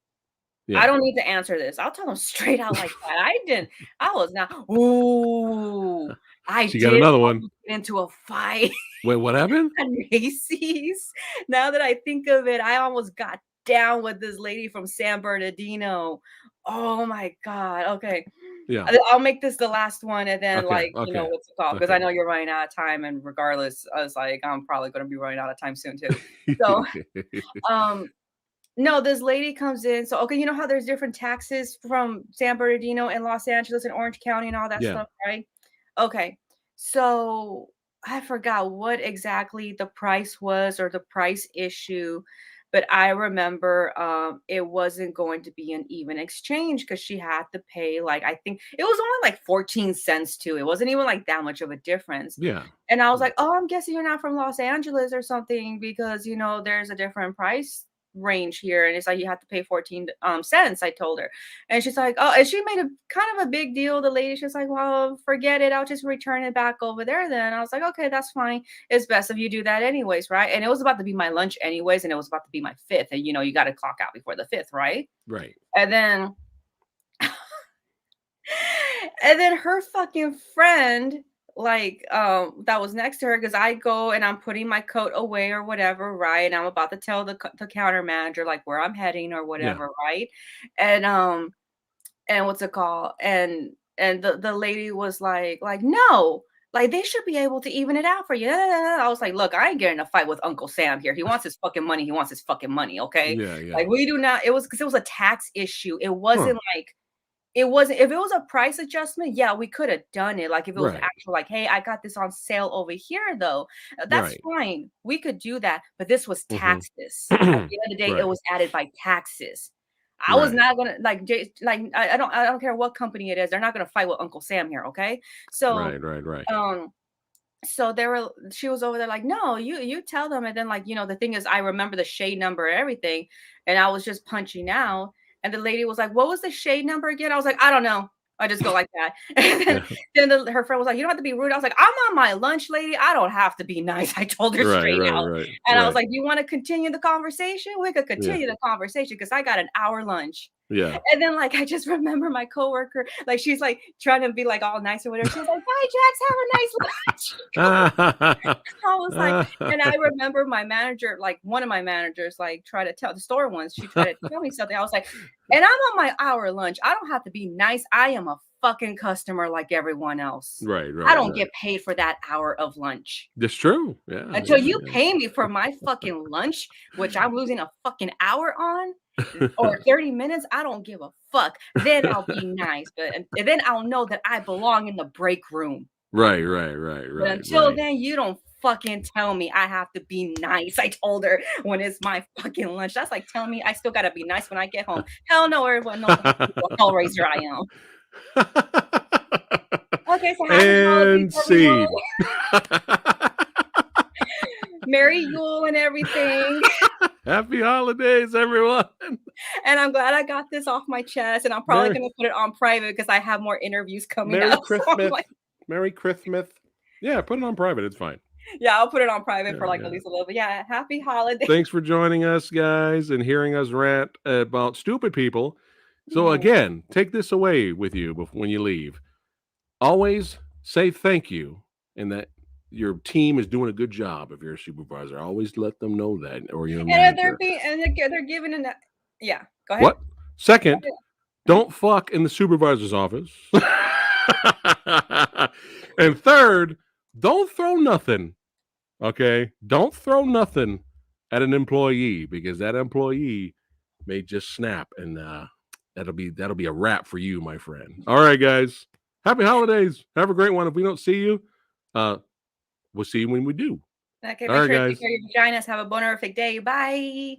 A: I
B: Yeah.
A: don't need to answer this." I'll tell them straight out like that. I was not, ooh, I
B: She got
A: did
B: another one.
A: almost get into a fight.
B: Wait, what happened?
A: At Macy's. Now that I think of it, I almost got down with this lady from San Bernardino. Oh my god. Okay.
B: Yeah.
A: I'll make this the last one and then
B: Okay.
A: like,
B: Okay.
A: what's it called? Because
B: Okay.
A: I know you're running out of time and regardless, I was like, I'm probably gonna be running out of time soon too. So, um, no, this lady comes in. So, okay, you know how there's different taxes from San Bernardino and Los Angeles and Orange County and all that
B: Yeah.
A: stuff, right? Okay. So, I forgot what exactly the price was or the price issue, but I remember it wasn't going to be an even exchange because she had to pay like I think it was only like 14 cents too. It wasn't even like that much of a difference.
B: Yeah.
A: And I was
B: Yeah.
A: like, "Oh, I'm guessing you're not from Los Angeles or something because, there's a different price range here." And it's like, "You have to pay 14 cents," I told her. And she's like, "Oh," and she made a kind of a big deal. The lady, she's like, "Well, forget it. I'll just return it back over there then." I was like, "Okay, that's fine. It's best if you do that anyways, right?" And it was about to be my lunch anyways, and it was about to be my fifth. And you got to clock out before the fifth, right?
B: Right.
A: And then and then her fucking friend, like, that was next to her, because I go and I'm putting my coat away or whatever, right? And I'm about to tell the counter manager like where I'm heading or
B: Yeah.
A: whatever, right? And what's it called? And the lady was like, "No, like they should be able to even it out for you." I was like, "Look, I ain't getting in a fight with Uncle Sam here. He wants his fucking money. He wants his fucking money, okay?
B: Yeah. Yeah.
A: Like we do not." It was because it was a tax issue. It
B: Huh.
A: wasn't like it wasn't if it was a price adjustment, yeah, we could have done it. Like if it was
B: Right.
A: actual, like, "Hey, I got this on sale over here, though." That's
B: Right.
A: fine. We could do that. But this was
B: Mm-hmm.
A: taxes. At the end of the day, it
B: Right.
A: was added by taxes. I was
B: Right.
A: not gonna I don't care what company it is. They're not gonna fight with Uncle Sam here, okay? So
B: Right. Right. Right.
A: um so she was over there like, "No, you tell them." And then like, the thing is I remember the shade number and everything, and I was just punching out. And the lady was like, "What was the shade number again?" I was like, "I don't know." I just go like that. And then,
B: Yeah.
A: her friend was like, "You don't have to be rude." I was like, "I'm on my lunch, lady. I don't have to be nice." I told her
B: Right.
A: straight
B: Right.
A: out.
B: Right.
A: And I was
B: Right.
A: like, "Do you want to continue the conversation? We could
B: Yeah.
A: continue the conversation because I got an hour lunch."
B: Yeah.
A: And then, like, I just remember my coworker, like, she's like trying to be like all nice or whatever. She was like, "Bye, Jax. Have a nice lunch." I was like, and I remember my manager, like one of my managers, like try to tell the store once, she tried to tell me something. I was like, and I'm on my hour lunch. I don't have to be nice. I am a fucking customer like everyone else.
B: Right.
A: I
B: Right.
A: don't
B: Right.
A: get paid for that hour of lunch.
B: That's true. Yeah.
A: Until
B: Yeah.
A: you pay me for my fucking lunch, which I'm losing a fucking hour on,
B: Yeah.
A: or 30 minutes, I don't give a fuck. Then I'll be nice, but and then I'll know that I belong in the break room.
B: Right. Right. Right.
A: But
B: Right.
A: until
B: Right.
A: then, you don't fucking tell me I have to be nice. I told her when it's my fucking lunch. That's like telling me I still gotta be nice when I get home. Hell no, everyone knows what a hellraiser I am. Okay, so happy holidays,
B: And
A: everyone.
B: scene.
A: Merry Yule and everything.
B: Happy holidays, everyone.
A: And I'm glad I got this off my chest. And I'm probably
B: Merry,
A: gonna put it on private because I have more interviews coming
B: Merry
A: up. So I'm
B: Christmas.
A: like,
B: Merry Christmas. Yeah, put it on private. It's fine.
A: yeah, I'll put it on private for
B: Yeah,
A: like at
B: yeah.
A: least a little bit. Yeah, happy holidays.
B: Thanks for joining us, guys, and hearing us rant about stupid people. So,
A: Yeah.
B: again, take this away with you when you leave. Always say thank you and that your team is doing a good job. If you're a supervisor, always let them know that, or your
A: And if they're
B: manager.
A: being and they're giving an yeah, go ahead.
B: What? Second,
A: Go ahead.
B: don't fuck in the supervisor's office. And third, don't throw nothing. Okay? Don't throw nothing at an employee because that employee may just snap and that'll be a wrap for you, my friend. All right, guys. Happy holidays. Have a great one. If we don't see you, we'll see you when we do.
A: Okay,
B: All
A: make
B: right,
A: sure to take
B: guys.
A: care of your vaginas. Have a bonerific day. Bye.